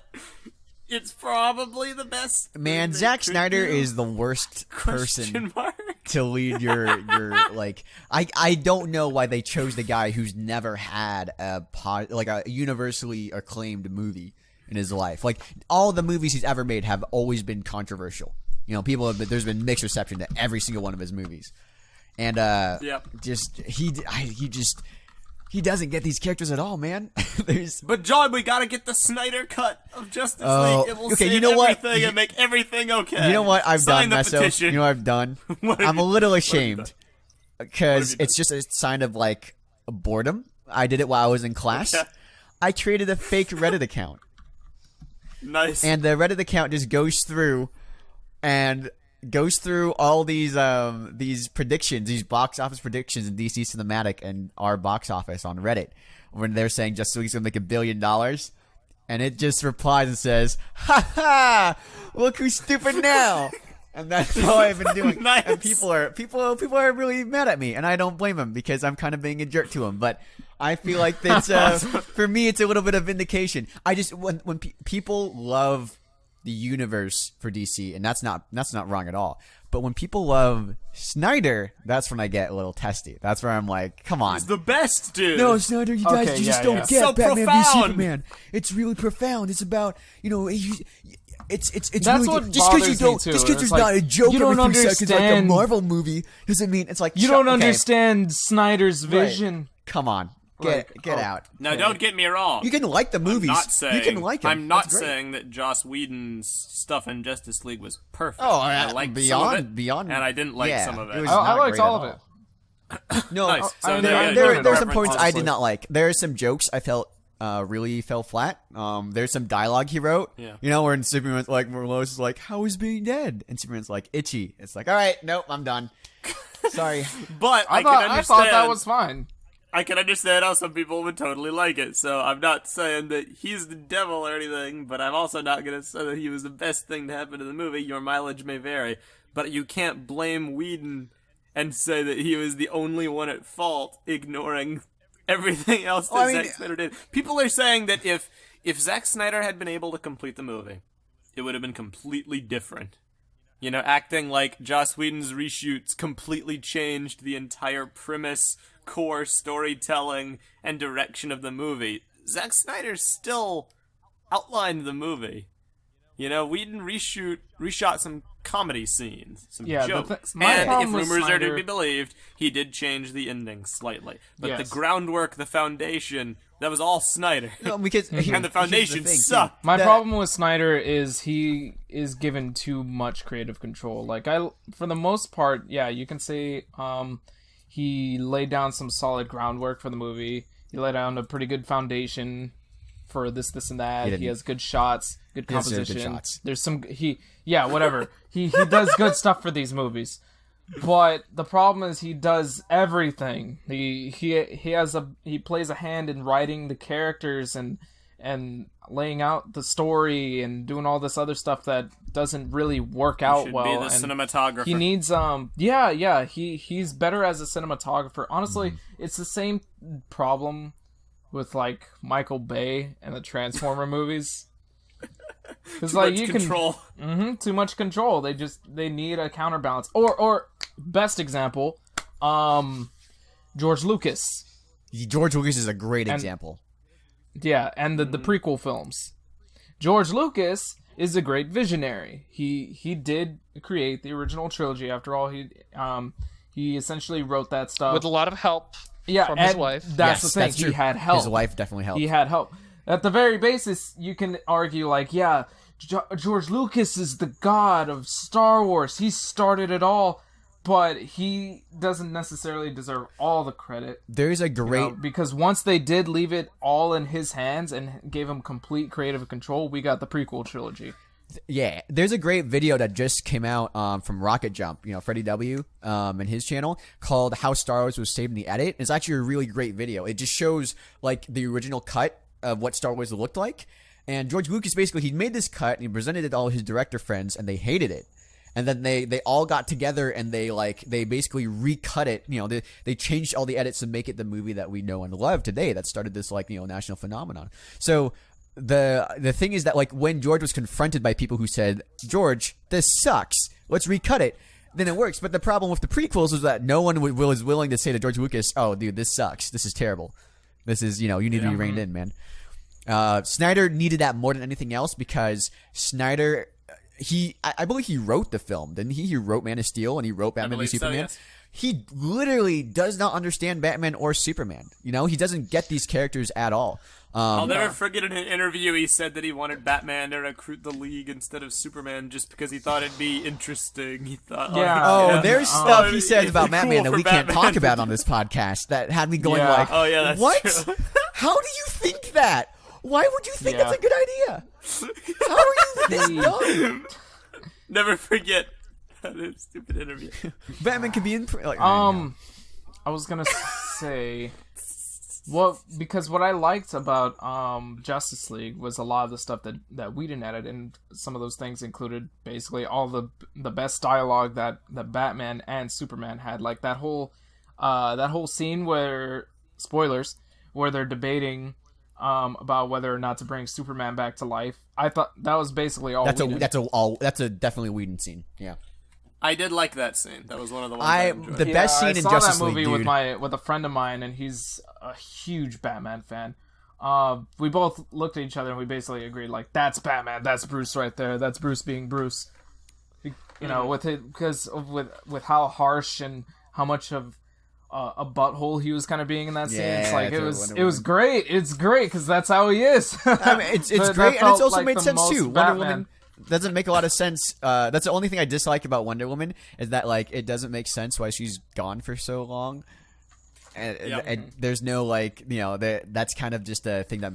it's probably the best. Man, thing they Zack could do. Snyder is the worst person Question mark. to lead your like. I don't know why they chose the guy who's never had a universally acclaimed movie in his life. Like all the movies he's ever made have always been controversial. There's been mixed reception to every single one of his movies, and he doesn't get these characters at all, man. But John, we gotta get the Snyder cut of Justice Oh, League. It will okay, save you know what? everything and make everything okay. You know what I've Sign done, the Meso? petition. You know what I've done? What have I'm a you- little what have you ashamed done? because What have you it's just a sign of like boredom. I did it while I was in class. Okay. I created a fake Reddit account, Nice. and the Reddit account just goes through all these predictions, these box office predictions in DC Cinematic and our box office on Reddit, when they're saying Justice League's gonna make $1 billion, and it just replies and says, "Ha ha! Look who's stupid now." And that's all I've been doing. Nice. And people are really mad at me, and I don't blame them because I'm kind of being a jerk to them. But I feel like that's for me, it's a little bit of vindication. I just when people love the universe for DC, and that's not wrong at all. But when people love Snyder, that's when I get a little testy. That's where I'm like, come on. He's the best, dude. No, Snyder, you guys just don't get so Batman v profound. Superman. It's really profound. It's about, it's That's really what just because you bothers me, don't, too. just because It's there's like, not a joke you don't every 3 seconds like a understand- Marvel movie doesn't mean it's like You don't understand Snyder's vision. Come on, get out. Now, don't get me wrong. You can like the movies. I'm not saying, you can like them. I'm not That's great. saying that Joss Whedon's stuff in Justice League was perfect. Oh, I liked some of it, and I didn't like some of it. was I not liked great all at of it. No, Nice. So mean, there there's some reference, points I honestly. did not like. There are some jokes I felt really fell flat. There's some dialogue he wrote. Yeah. Where Superman's like, where Lois is like, "How is being dead?" And Superman's like, "Itchy." It's like, all right, nope, I'm done. Sorry. But I can understand. thought that was fine. I can understand how some people would totally like it. So I'm not saying that he's the devil or anything, but I'm also not going to say that he was the best thing to happen to the movie. Your mileage may vary, but you can't blame Whedon and say that he was the only one at fault, ignoring everything else that Zack Snyder did. People are saying that if Zack Snyder had been able to complete the movie, it would have been completely different. Acting like Joss Whedon's reshoots completely changed the entire premise, core storytelling, and direction of the movie. Zack Snyder still outlined the movie. Whedon reshot some comedy scenes, some jokes. And if rumors are to be believed, he did change the ending slightly. But the groundwork, the foundation, that was all Snyder. No, because and the foundation sucked. My problem with Snyder is he is given too much creative control. For the most part, you can say he laid down some solid groundwork for the movie. He laid down a pretty good foundation for this, and that. He has good shots, good composition. Good shots. There's some whatever. he does good stuff for these movies. But the problem is he does everything. He plays a hand in writing the characters and laying out the story and doing all this other stuff that doesn't really work out well. Be the cinematographer. He needs he's better as a cinematographer. Honestly, it's the same problem with Michael Bay and the Transformer movies. Because too much control. They need a counterbalance. Or best example, George Lucas. George Lucas is a great example. Yeah, and the prequel films. George Lucas is a great visionary. He did create the original trilogy. After all, he essentially wrote that stuff with a lot of help from his wife. That's the thing. That's true. He had help. His wife definitely helped. He had help. At the very basis, you can argue George Lucas is the god of Star Wars. He started it all, but he doesn't necessarily deserve all the credit. There's a great... because once they did leave it all in his hands and gave him complete creative control, we got the prequel trilogy. Yeah, there's a great video that just came out from Rocket Jump, Freddie W, and his channel, called How Star Wars Was Saved in the Edit. It's actually a really great video. It just shows, the original cut of what Star Wars looked like. And George Lucas, basically, he made this cut, and he presented it to all his director friends, and they hated it. And then they all got together, and they basically recut it. They changed all the edits to make it the movie that we know and love today. That started this, national phenomenon. So the thing is that, when George was confronted by people who said, "George, this sucks. Let's recut it," then it works. But the problem with the prequels was that no one was willing to say to George Lucas, "Oh, dude, this sucks. This is terrible. This is, you need to be reined in, man." Snyder needed that more than anything else because Snyder, I believe he wrote the film, didn't he? He wrote Man of Steel and he wrote Batman v Superman. So, yes. He literally does not understand Batman or Superman. He doesn't get these characters at all. I'll never forget in an interview he said that he wanted Batman to recruit the League instead of Superman just because he thought it'd be interesting. He thought, there's stuff he says about Batman cool that we Batman. can't talk about on this podcast that had me going that's what? true. How do you think that? Why would you think that's a good idea? How are you this dumb? Never forget that stupid interview. Batman can be in... I was gonna say... because what I liked about Justice League was a lot of the stuff that Whedon added, and some of those things included basically all the best dialogue that Batman and Superman had. That whole scene where, spoilers, where they're debating about whether or not to bring Superman back to life. I thought that was basically all. That's a definitely Whedon scene. Yeah. I did like that scene. That was one of the ones I enjoyed. The best scene in Justice League, I saw that movie with a friend of mine, and he's a huge Batman fan. We both looked at each other and we basically agreed, like, that's Batman, that's Bruce right there, that's Bruce being Bruce. You know, because with how harsh and how much of a butthole he was kind of being in that scene. It's like it was great. It's great because that's how he is. I mean, it's great, and it's also made sense too. Wonder Woman doesn't make a lot of sense. That's the only thing I dislike about Wonder Woman is that, like, it doesn't make sense why she's gone for so long. And there's no, like, you know, that's kind of just a thing that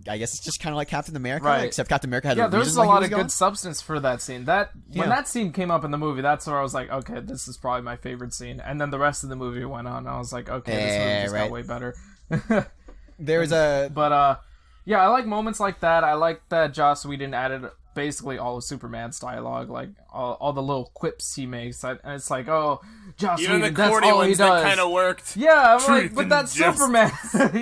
I guess it's just kind of like Captain America, right? Except Captain America had a reason there's a lot of good substance for that scene. When that scene came up in the movie, that's where I was like, okay, this is probably my favorite scene. And then the rest of the movie went on, and I was like, okay, this movie just got way better. Yeah, I like moments like that. I like that Joss Whedon added basically all of Superman's dialogue, like all the little quips he makes, and it's like, oh, Joss Whedon, that's all he does. That kind of worked. Yeah, I'm like, but that's Superman.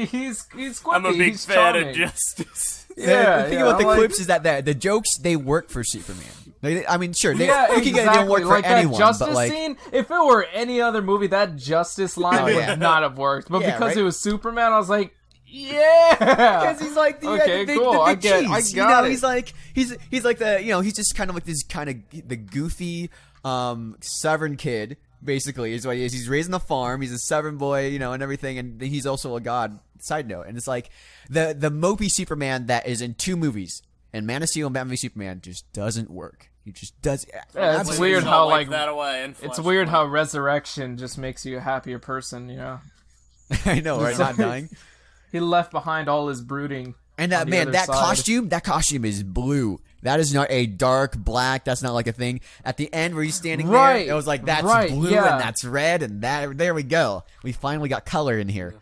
he's quippy. I'm a big fan of Justice. The thing about the quips is that the jokes, they work for Superman. I mean, sure, they don't work for like anyone. That Justice but like, scene, if it were any other movie, that Justice line would not have worked. But because it was Superman, I was like, yeah, because he's like the cool. I got it. He's like the, you know, he's just kind of like this kind of the goofy Southern kid. Basically, is what he is. He's raised on the farm. He's a Southern boy, you know, and everything. And he's also a god. Side note, and it's like the mopey Superman that is in 2 movies, and Man of Steel and Batman v Superman just doesn't work. He just does. Yeah, it's weird how like that away it's weird how Resurrection just makes you a happier person. You know. I know, right? Not dying. He left behind all his brooding. And that costume is blue. That is not a dark black. That's not like a thing. At the end where he's standing there, it was like, that's blue and that's red and there we go. We finally got color in here.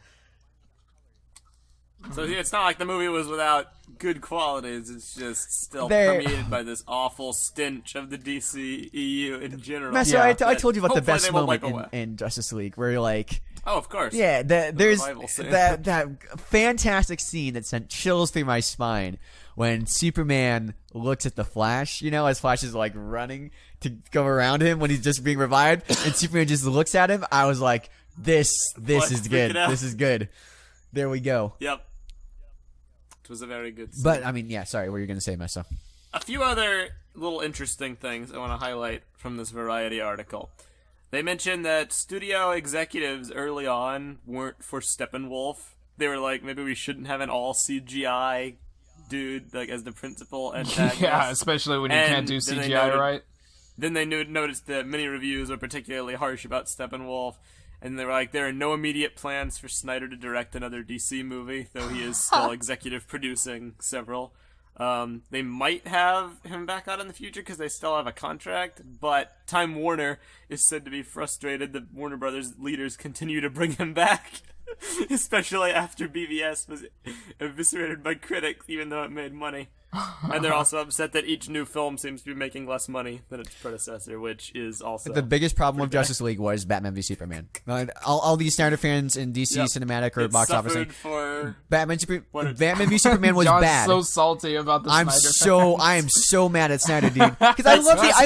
So it's not like the movie was without good qualities. It's just still permeated by this awful stench of the DC EU in general. Meso, I told you about the best moment in Justice League, where you're like, oh, of course. Yeah, there's that fantastic scene that sent chills through my spine when Superman looks at the Flash, you know, as Flash is like running to go around him when he's just being revived, and Superman just looks at him. I was like, this is good. This is good. There we go. Yep. It was a very good scene. But, I mean, yeah, sorry, what were you going to say, Meso? A few other little interesting things I want to highlight from this Variety article. They mentioned that studio executives early on weren't for Steppenwolf. They were like, maybe we shouldn't have an all CGI dude like as the principal antagonist. Yeah, especially when you can't do CGI right. Then they noticed that many reviews were particularly harsh about Steppenwolf, and they were like, there are no immediate plans for Snyder to direct another DC movie, though he is still executive producing several. They might have him back out in the future because they still have a contract, but Time Warner is said to be frustrated that Warner Brothers leaders continue to bring him back, especially after BVS was eviscerated by critics, even though it made money. And they're also upset that each new film seems to be making less money than its predecessor, which is also the biggest problem with Justice League was Batman v Superman. All these Snyder fans in DC Cinematic or box office saying Batman v Superman was John's bad. So salty about the Snyder fans. I am so mad at Snyder, dude, because I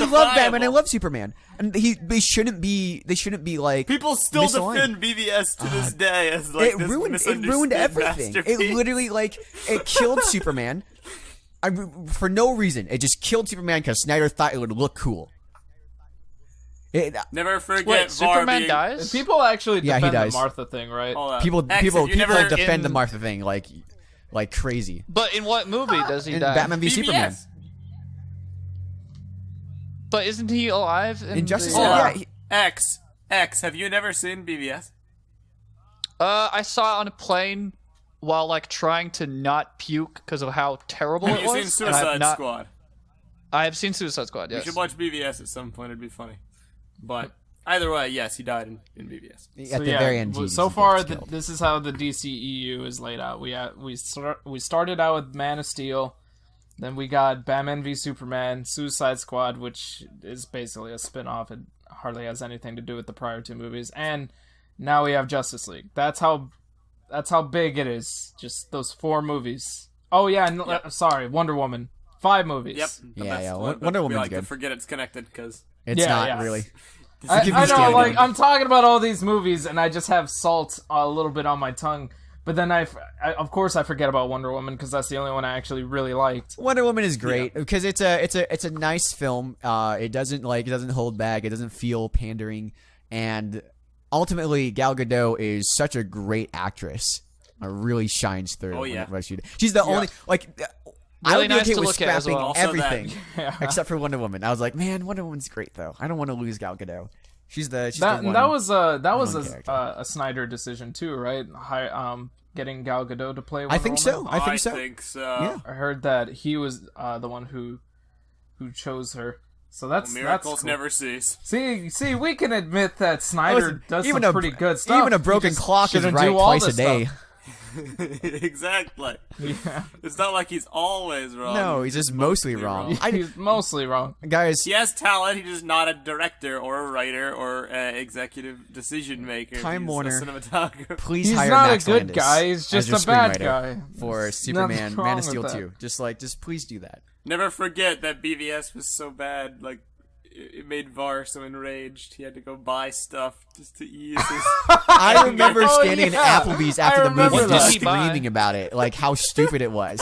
love Batman, I love Superman, and they shouldn't be like people still defend BVS to this day as like it ruined everything. It literally it killed Superman. For no reason. It just killed Superman because Snyder thought it would look cool. Never forget Wait, Superman dies? People actually defend he dies. the Martha thing, right? People defend the Martha thing like crazy. But in what movie does he in die? Batman v Superman. But isn't he alive in Justice League? X, have you never seen BVS? I saw it on a plane while like trying to not puke because of how terrible it was. Have you seen Suicide Squad? I have seen Suicide Squad, yes. You should watch BVS at some point, it'd be funny. But either way, yes, he died in BVS. At the very end, so far, this is how the DCEU is laid out. We started out with Man of Steel, then we got Batman v Superman, Suicide Squad, which is basically a spin-off. It hardly has anything to do with the prior 2 movies, and now we have Justice League. That's how That's how big it is. Just those 4 movies. Oh yeah, no, sorry, Wonder Woman. 5 movies. Yep. Yeah. One, Wonder we Woman's like good. to forget it's connected because It's not really. I know, like, I'm talking about all these movies, and I just have salt a little bit on my tongue. But then of course, I forget about Wonder Woman because that's the only one I actually really liked. Wonder Woman is great because it's a nice film. It doesn't hold back. It doesn't feel pandering, and ultimately, Gal Gadot is such a great actress. Really shines through. Oh yeah, she's the only like. Really I would be nice okay to with look at as scrapping well. everything except for Wonder Woman. I was like, man, Wonder Woman's great though. I don't want to lose Gal Gadot. She's the one. That was a Snyder decision too, right? Getting Gal Gadot to play Wonder I think Woman. so. I think so. Yeah. I heard that he was the one who chose her. So that's miracles cool. never cease. See, we can admit that Snyder does some pretty good stuff. Even a broken clock is right twice a day. Exactly. Yeah. It's not like he's always wrong. No, he's just mostly wrong. He's mostly wrong. Guys, he has talent. He's just not a director or a writer or executive decision maker. Time he's Warner, a cinematographer. please He's hire not Max a good Landis guy. He's just as your a bad screenwriter guy. for There's Superman, nothing wrong Man of with Steel that. 2. Just please do that. Never forget that BVS was so bad. Like, it made Var so enraged. He had to go buy stuff just to ease his. I remember standing in yeah. Applebee's I after the movie remember just that. screaming about it, like how stupid it was.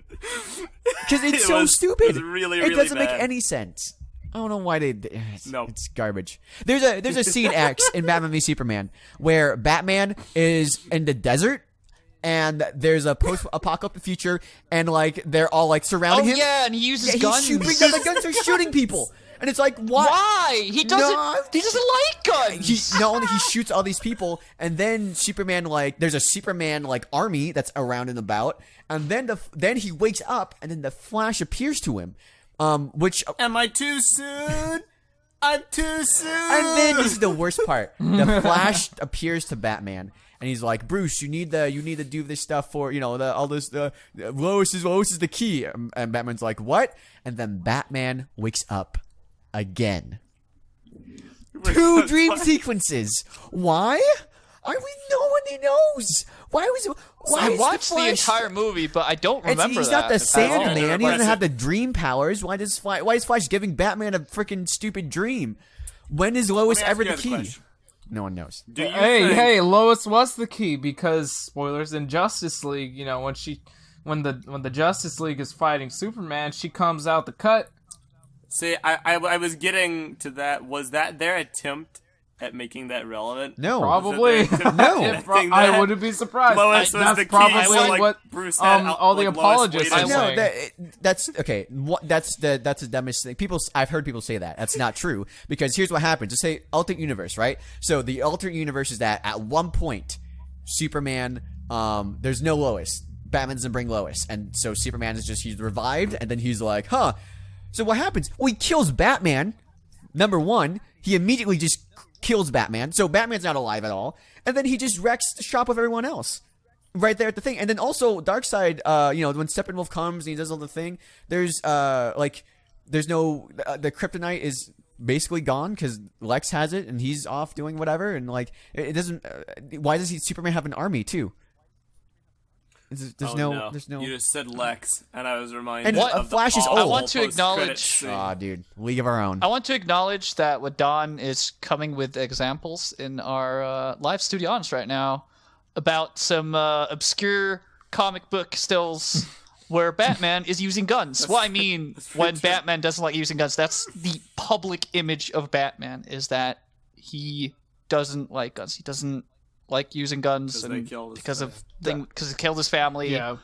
Because it's so stupid. It was really, really It doesn't bad. make any sense. I don't know why they. Nope. It's garbage. There's a scene X in Batman v Superman where Batman is in the desert. And there's a post-apocalyptic future, and like they're all like surrounding him. Yeah, and he uses He's guns. brings out the guns, are shooting people, and it's like, what? Why? He doesn't. He doesn't like guns. He not only he shoots all these people, and then Superman there's a Superman army that's around and about, and then he wakes up, and then the Flash appears to him, which Am I too soon? I'm too soon. and then this is the worst part: the Flash appears to Batman. And he's like, Bruce, you need to do this stuff for Lois is the key. And Batman's like, what? And then Batman wakes up again. 2 dream sequences. Why? Nobody knows. I watched the entire movie, but I don't remember He's that. not the Sandman. He doesn't Impressive. have the dream powers. Why is Flash giving Batman a freaking stupid dream? When is Lois Let me ask ever you the guys a key? question. No one knows. Do you Hey, Lois was the key because spoilers in Justice League. When the Justice League is fighting Superman, she comes out the cut. See, I was getting to that. Was that their attempt at making that relevant? No. Probably. No. I wouldn't be surprised. Lois was That's the key, probably so, like, what Bruce had all the Lois apologists waited. are No, saying. that's okay. That's the dumbest thing. I've heard people say that. That's not true because here's what happens. Just say alternate universe, right? So the alternate universe is that at one point, Superman, there's no Lois. Batman doesn't bring Lois, and so Superman he's revived, and then he's like, huh. So what happens? Well, he kills Batman. Number one, he immediately just kills Batman. So Batman's not alive at all, and then he just wrecks the shop of everyone else. Right there at the thing. And then also Darkseid, when Steppenwolf comes and he does all the thing, there's no the kryptonite is basically gone because Lex has it and he's off doing whatever, and it doesn't why does Superman have an army too? There's no You just said Lex, and I was reminded And of Flash is the old. I want to post-credits acknowledge- scene. Aw, dude, League of Our Own. I want to acknowledge that Wadon is coming with examples in our live studio audience right now about some obscure comic book stills where Batman is using guns. Well, I mean, when Batman doesn't like using guns, that's the public image of Batman, is that he doesn't like guns. He doesn't like using guns they killed his because family. he killed his family. Yeah.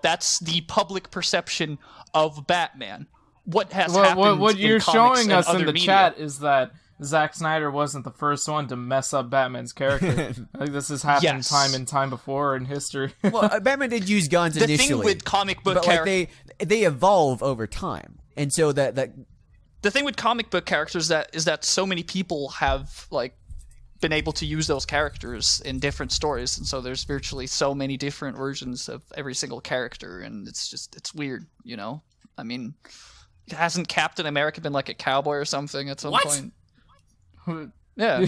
That's the public perception of Batman. What has happened What in you're comics showing and us in other the media. chat is that Zack Snyder wasn't the first one to mess up Batman's character. I think this has happened Yes. time and time before in history. Well, Batman did use guns The initially. thing with comic book but characters, they evolve over time, and so that the thing with comic book characters is that so many people have been able to use those characters in different stories, and so there's virtually so many different versions of every single character, and it's weird, I mean, hasn't Captain America been like a cowboy or something at some What? point? Yeah.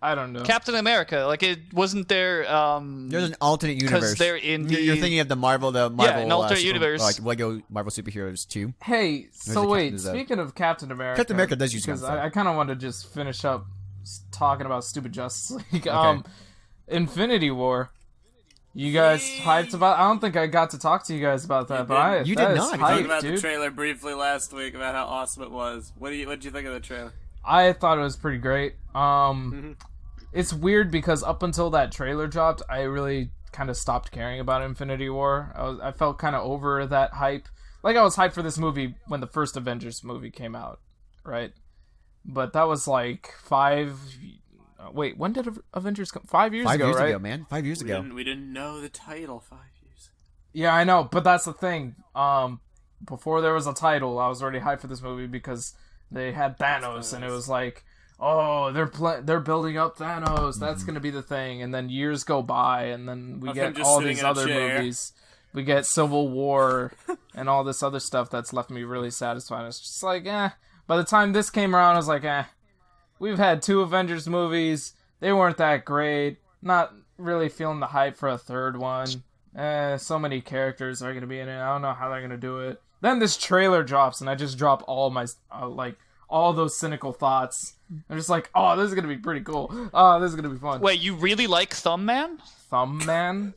I don't know. Captain America, like it wasn't there. There's an alternate universe. Because they're in the... You're thinking of the Marvel, an alternate universe. like Lego Marvel superheroes 2. Hey, so wait, speaking of Captain America, Captain America does use because guns, though. I kind of want to just finish up talking about stupid Justice League. Okay. Infinity War. You guys hyped about? I don't think I got to talk to you guys about that, You did not. We talked about dude. the trailer briefly last week about how awesome it was. What did you think of the trailer? I thought it was pretty great. It's weird because up until that trailer dropped, I really kind of stopped caring about Infinity War. I felt kind of over that hype. Like, I was hyped for this movie when the first Avengers movie came out, right? But that was like Wait, when did Avengers come? 5 years ago, right? 5 years ago, man. 5 years ago. We didn't know the title 5 years. Yeah, I know, but that's the thing. Before there was a title, I was already hyped for this movie because they had Thanos, and it was like, oh, they're building up Thanos. That's gonna be the thing. And then years go by, and then we get all these other movies. We get Civil War and all this other stuff that's left me really satisfied. It's just like, By the time this came around, I was like, We've had 2 Avengers movies. They weren't that great. Not really feeling the hype for a third one. So many characters are going to be in it. I don't know how they're going to do it. Then this trailer drops, and I just drop all my, all those cynical thoughts. I'm just like, oh, this is going to be pretty cool. Oh, this is going to be fun. Wait, you really like Thumbman? Thumbman?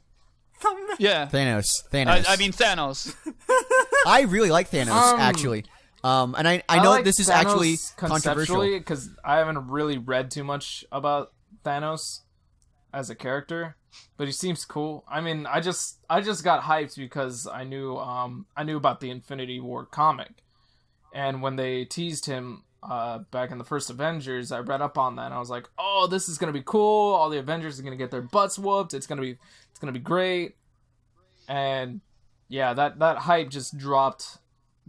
Yeah. Thanos. I mean Thanos. I really like Thanos, actually. And I know like this is Thanos actually controversial because I haven't really read too much about Thanos as a character, but he seems cool. I mean, I just got hyped because I knew about the Infinity War comic, and when they teased him back in the first Avengers, I read up on that, and I was like, oh, this is gonna be cool. All the Avengers are gonna get their butts whooped. It's gonna be great. And yeah, that hype just dropped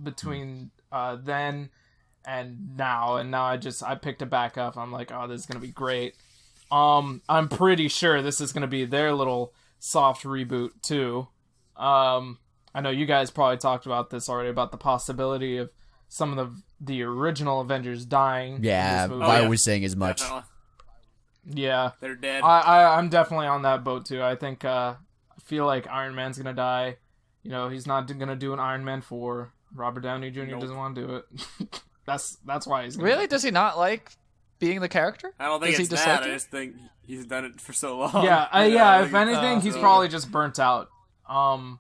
between then and now I picked it back up. I'm like, oh, this is gonna be great. I'm pretty sure this is gonna be their little soft reboot too. I know you guys probably talked about this already, about the possibility of some of the original Avengers dying. Yeah, I was saying as much. Definitely. Yeah, They're dead. I'm definitely on that boat too. I think I feel like Iron Man's gonna die. You know, he's not gonna do an Iron Man 4. Robert Downey Jr. doesn't want to do it. That's why he's really. Does he not like being the character? I don't think Does it's he that. dislike I it? just think he's done it for so long. Yeah, if anything, he's probably just burnt out.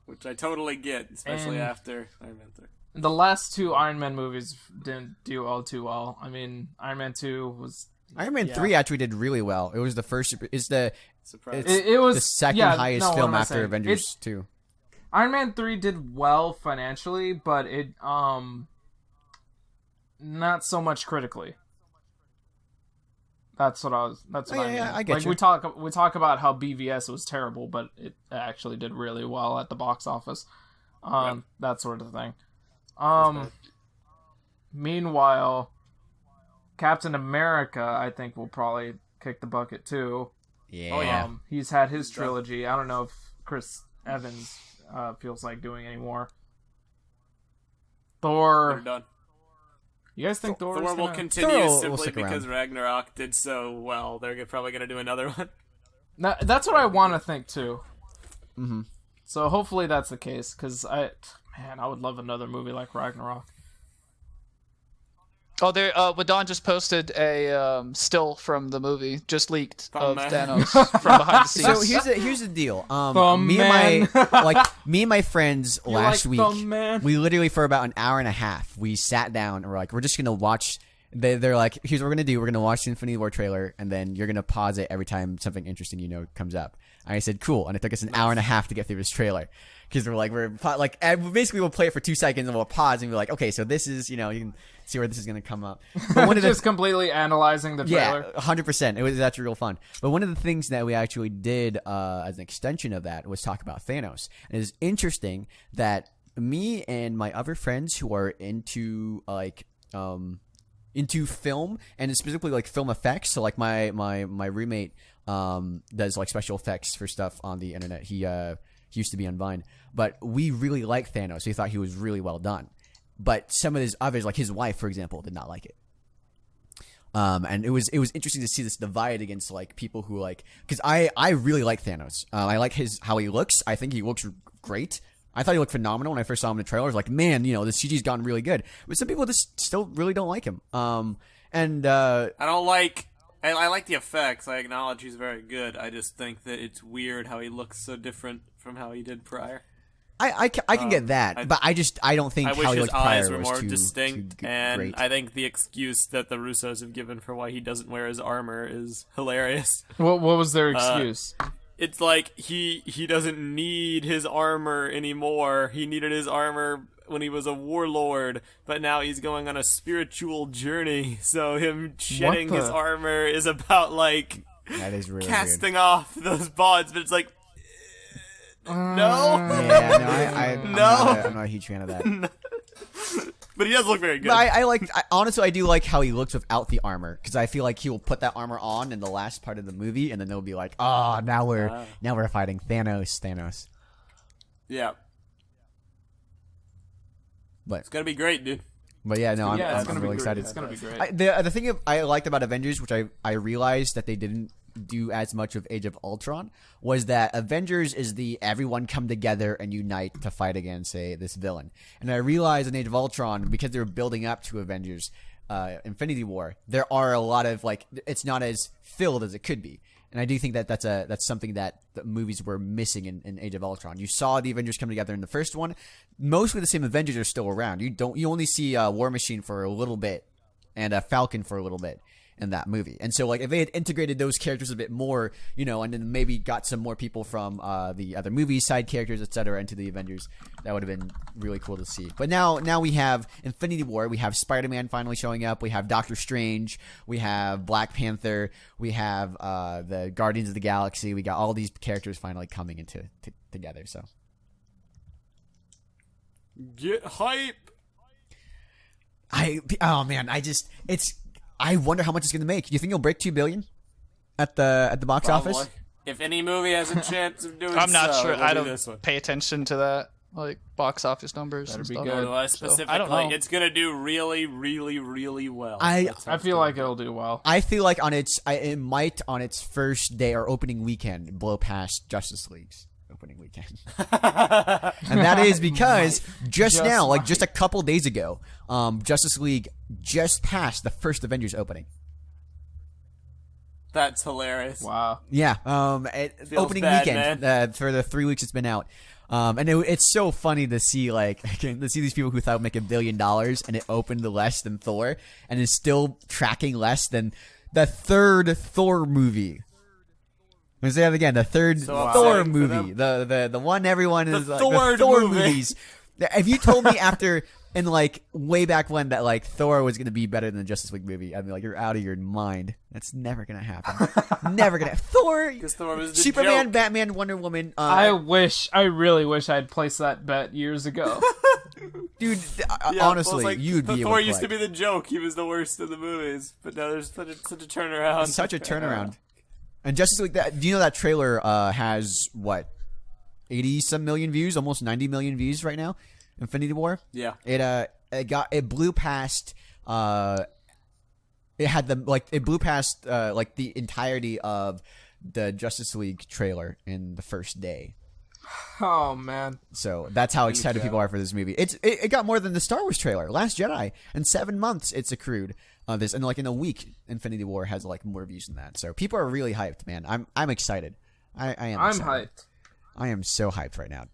Which I totally get, especially after Iron Man 3. The last 2 Iron Man movies didn't do all too well. I mean, Iron Man 2 was... Iron Man 3 actually did really well. It was the first... It's the second highest film after Avengers 2. Iron Man 3 did well financially, but it not so much critically. That's what I mean. I get like you. we talk about how BVS was terrible, but it actually did really well at the box office. That sort of thing. Meanwhile, Captain America, I think, will probably kick the bucket too. Yeah. He's had his trilogy. I don't know if Chris Evans feels like doing anymore. Thor. They're done. You guys think Thor will continue Thor simply will stick because around. Ragnarok did so well. They're probably going to do another one. That's what I want to think too. Mm-hmm. So hopefully that's the case, because I would love another movie like Ragnarok. Oh, there. Wadon just posted a still from the movie, just leaked of Thanos from behind the scenes. So here's the deal. Me Man. and my friends last week, Man. we literally for about an hour and a half, we sat down and we're like, we're just gonna watch. They're like, here's what we're gonna do. We're gonna watch the Infinity War trailer, and then you're gonna pause it every time something interesting comes up. And I said, cool. And it took us an hour and a half to get through this trailer. Because basically we'll play it for 2 seconds and we'll pause and be like, okay, so this is, you can see where this is going to come up. But one of just completely analyzing the trailer. Yeah, 100%. It was actually real fun. But one of the things that we actually did as an extension of that was talk about Thanos. And it's interesting that me and my other friends who are into film and specifically film effects. So my roommate does special effects for stuff on the internet. He used to be on Vine, but we really liked Thanos. We thought he was really well done. But some of his others, like his wife, for example, did not like it. And it was interesting to see this divide against like people who like, because I really like Thanos. I like how he looks. I think he looks great. I thought he looked phenomenal when I first saw him in the trailer. I was like, man, the CG's gotten really good. But some people just still really don't like him. I don't like. I like the effects. I acknowledge he's very good. I just think that it's weird how he looks so different from how he did prior. I can get that, but I don't think I wish how he his looked prior eyes were was more too distinct, and great. I think the excuse that the Russos have given for why he doesn't wear his armor is hilarious. What was their excuse? It's like he doesn't need his armor anymore. He needed his armor when he was a warlord, but now he's going on a spiritual journey. So him shedding his armor is about like that is really casting off those bonds. But it's like no. Yeah, I'm not a huge fan of that. But he does look very good. But honestly, I do like how he looks without the armor, because I feel like he will put that armor on in the last part of the movie, and then they'll be like, "Oh, now we're fighting Thanos." Yeah, but it's gonna be great, dude. But yeah, no, it's I'm really excited. It's gonna be great. The thing I liked about Avengers, which I realized that they didn't do as much of Age of Ultron, was that Avengers is the everyone come together and unite to fight against this villain. And I realized in Age of Ultron, because they were building up to Avengers Infinity War, there are a lot of like, it's not as filled as it could be. And I do think that that's something that the movies were missing in Age of Ultron. You saw the Avengers come together in the first one. Mostly the same Avengers are still around. You only see War Machine for a little bit and Falcon for a little bit in that movie. And so like if they had integrated those characters a bit more, and then maybe got some more people from the other movies, side characters, etc., into the Avengers, that would have been really cool to see. But now we have Infinity War, we have Spider-Man finally showing up, we have Doctor Strange, we have Black Panther, we have the Guardians of the Galaxy, we got all these characters finally coming into together. So get hype. I wonder how much it's going to make. Do you think it'll break $2 billion at the box office? If any movie has a chance of doing, I'm not sure. I this don't one. pay attention to that, like box office numbers. Better and be stuff. good. Specifically, I don't know. it's gonna do really, really, really well. I feel like it'll do well. I feel like it might on its first day or opening weekend blow past Justice League's opening weekend. And that is because just a couple days ago, Justice League just passed the first Avengers opening. That's hilarious. Wow. Yeah. Opening bad, weekend for the 3 weeks it's been out. And it's so funny to see these people who thought it would make $1 billion and it opened less than Thor and is still tracking less than the third Thor movie. I'm gonna say that again. The third Thor movie, the one everyone is like the Thor movies. If you told me after and like way back when that like Thor was gonna be better than the Justice League movie, I'd be like, you're out of your mind. That's never gonna happen. Never gonna. Thor was the Superman, joke. Batman, Wonder Woman. I really wish I'd placed that bet years ago. Dude, honestly, like, you'd be able Thor to used to be the joke. He was the worst of the movies, but now there's such a turnaround. Such a turnaround. And Justice League, do you know that trailer has what, 80-some million views, almost 90 million views right now? Infinity War. Yeah. It blew past. It blew past the entirety of the Justice League trailer in the first day. Oh man! So that's how excited people are for this movie. It got more than the Star Wars trailer, Last Jedi. In 7 months, it's accrued. This and like in a week, Infinity War has like more views than that. So people are really hyped, man. I'm excited. I am. I'm excited. hyped. I am so hyped right now.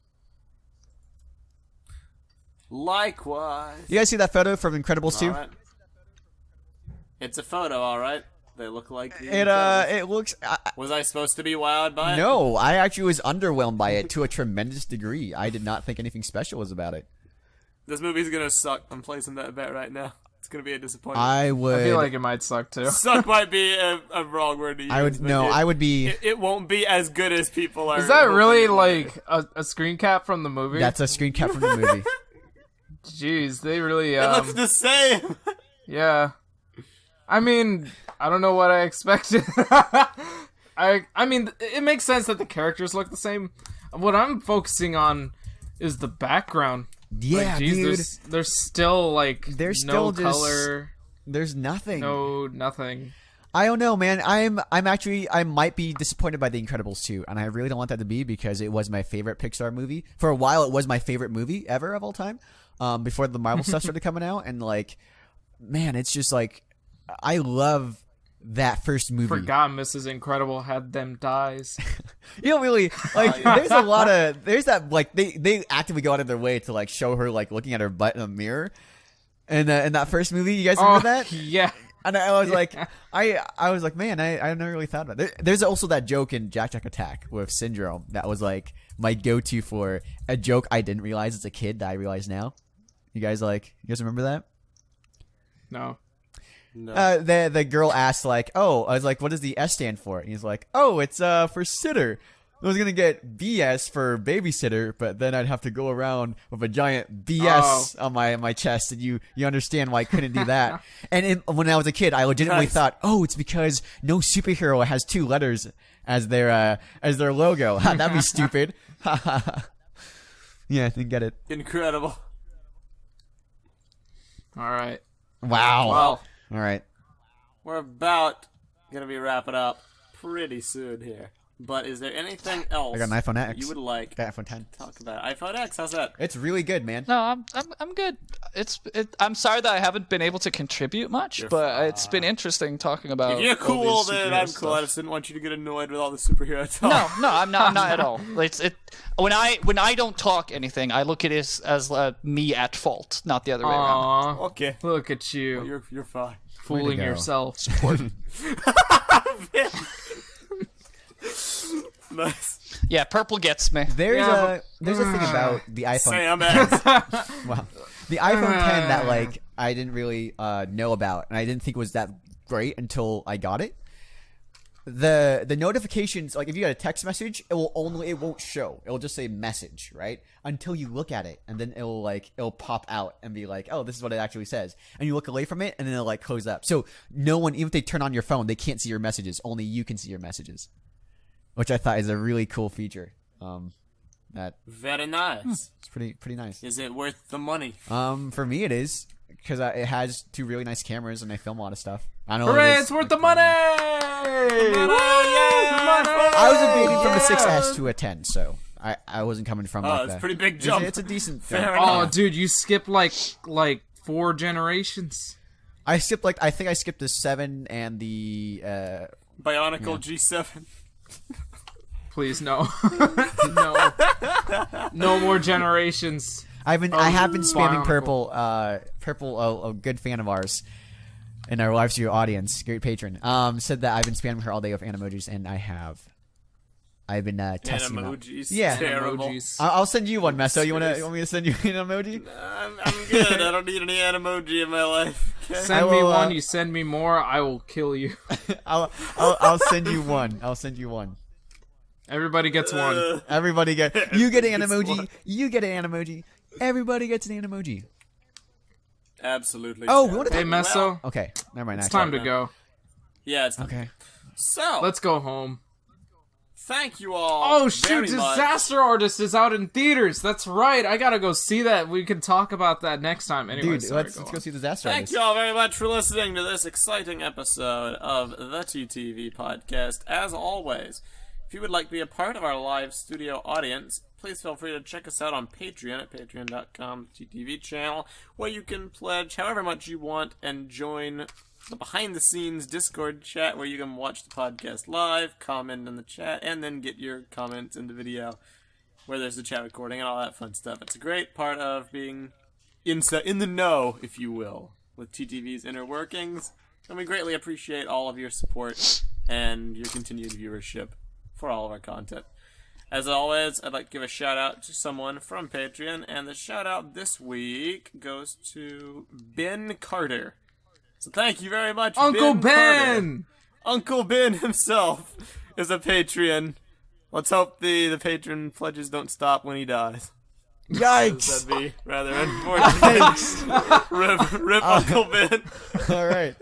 Likewise. You guys see that photo from Incredibles 2? Right. It's a photo, all right. They look like it looks. Was I supposed to be wowed by it? No, I actually was underwhelmed by it to a tremendous degree. I did not think anything special was about it. This movie's gonna suck. I'm placing that bet right now. It's gonna be a disappointment. I feel like it might suck too. Suck might be a wrong word to use. I would be. It won't be as good as people are. Is that really like a screen cap from the movie? That's a screen cap from the movie. Jeez, they really. It looks the same. Yeah. I mean, I don't know what I expected. I mean, it makes sense that the characters look the same. What I'm focusing on is the background. Yeah, like, geez, dude. There's still like there's no still color. There's nothing. No, nothing. I don't know, man. I might be disappointed by The Incredibles 2, and I really don't want that to be because it was my favorite Pixar movie. For a while, it was my favorite movie ever of all time, before the Marvel stuff started coming out. And, like, man, it's just, like, I love that first movie. Forgot Mrs. Incredible had them dies. You don't really, like, there's a lot of, there's that, like, they actively go out of their way to, like, show her, like, looking at her butt in a mirror. And in that first movie, you guys remember that? Yeah. And I was like, I was like, man, I never really thought about it. There's also that joke in Jack Jack Attack with Syndrome that was like my go-to for a joke I didn't realize as a kid that I realize now. You guys remember that? No. The girl asked like, oh, I was like, what does the S stand for? And he's like, oh, it's for sitter. I was gonna get BS for babysitter, but then I'd have to go around with a giant BS on my chest, and you understand why I couldn't do that. And when I was a kid, I legitimately thought, oh, it's because no superhero has 2 letters as their logo. That'd be stupid. Yeah, I didn't get it. Incredible. All right. Wow. Well, all right. We're about gonna be wrapping up pretty soon here. But is there anything else I got an iPhone X. you would like Got iPhone 10. to talk about? iPhone X, how's that? It's really good, man. No, I'm good. I'm sorry that I haven't been able to contribute much, but it's been interesting talking about. If you're all cool, these then superhero I'm cool. I stuff. just didn't want you to get annoyed with all the superhero talk. No, I'm not at all. When I don't talk anything, I look at it as me at fault, not the other way around. Aw, Okay. look at you. Well, you're fine. Fooling go. yourself. Nice. Yeah, purple gets me. There's Yeah, a thing about the iPhone. Sam X. Wow. The iPhone 10 that like I didn't really know about, and I didn't think was that great until I got it. The notifications, like if you get a text message, it won't show. It'll just say message, right? Until you look at it, and then it'll pop out and be like, oh, this is what it actually says. And you look away from it, and then it'll like close up. So no one, even if they turn on your phone, they can't see your messages. Only you can see your messages, which I thought is a really cool feature. That Very nice. it's pretty nice. Is it worth the money? For me it is because it has 2 really nice cameras and I film a lot of stuff. I don't know. Hooray, It is. it's worth the money! I was a baby from a 6S to a 10, so I wasn't coming from like it's that. a pretty big jump. It's a decent. Fair jump. enough. Oh, dude, you skipped like 4 generations. I skipped I think I skipped the 7 and the BIONICLE G7. Please, no. No. No more generations. I have been spamming Bionicle. Purple, a good fan of ours in our live studio audience, great patron, said that I've been spamming her all day with animojis, and I have. I've been testing them out. Emojis. Yeah. Terrible. Emojis. I'll send you one, Meso. You want me to send you an emoji? I'm good. I don't need any emoji in my life. Okay? Send I me will, one, you send me more, I will kill you. I'll send you one. I'll send you one. Everybody gets one. Everybody you get an Gets emoji. one. You get an emoji. Everybody gets an emoji. Absolutely. Oh, we want to Hey, Meso, Okay, never mind. it's time to go. Yeah, it's Okay. So, Let's go home. thank you all. Oh, shoot, very much. Disaster Artist is out in theaters. That's right. I gotta go see that. We can talk about that next time. Anyway, Dude, sorry, let's on. go see Disaster Thank Artist. you all very much for listening to this exciting episode of the TTV podcast. As always, if you would like to be a part of our live studio audience, please feel free to check us out on Patreon at patreon.com/TTV channel, where you can pledge however much you want and join the behind-the-scenes Discord chat where you can watch the podcast live, comment in the chat, and then get your comments in the video where there's the chat recording and all that fun stuff. It's a great part of being in the know, if you will, with TTV's inner workings, and we greatly appreciate all of your support and your continued viewership for all of our content. As always, I'd like to give a shout out to someone from Patreon, and the shout out this week goes to Ben Carter. So thank you very much, Uncle Ben! Ben! Carter. Uncle Ben himself is a Patreon. Let's hope the patron pledges don't stop when he dies. Yikes! That'd be rather unfortunate. Rip Uncle Ben. All right.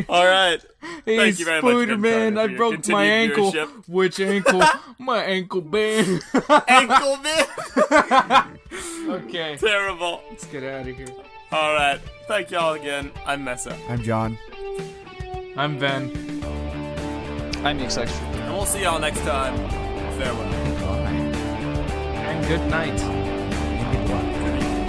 All right. Hey, Thank you very much, Ben Spider-Man, Carter, I for your broke my continued ankle. viewership. Which ankle? My ankle, Ben. Ankle Ben. Okay, Terrible. let's get out of here. All right. Thank y'all again. I'm Meso. I'm John. I'm Ben. I'm XX. And we'll see y'all next time. Farewell. Bye. And good night. Good luck. Good evening.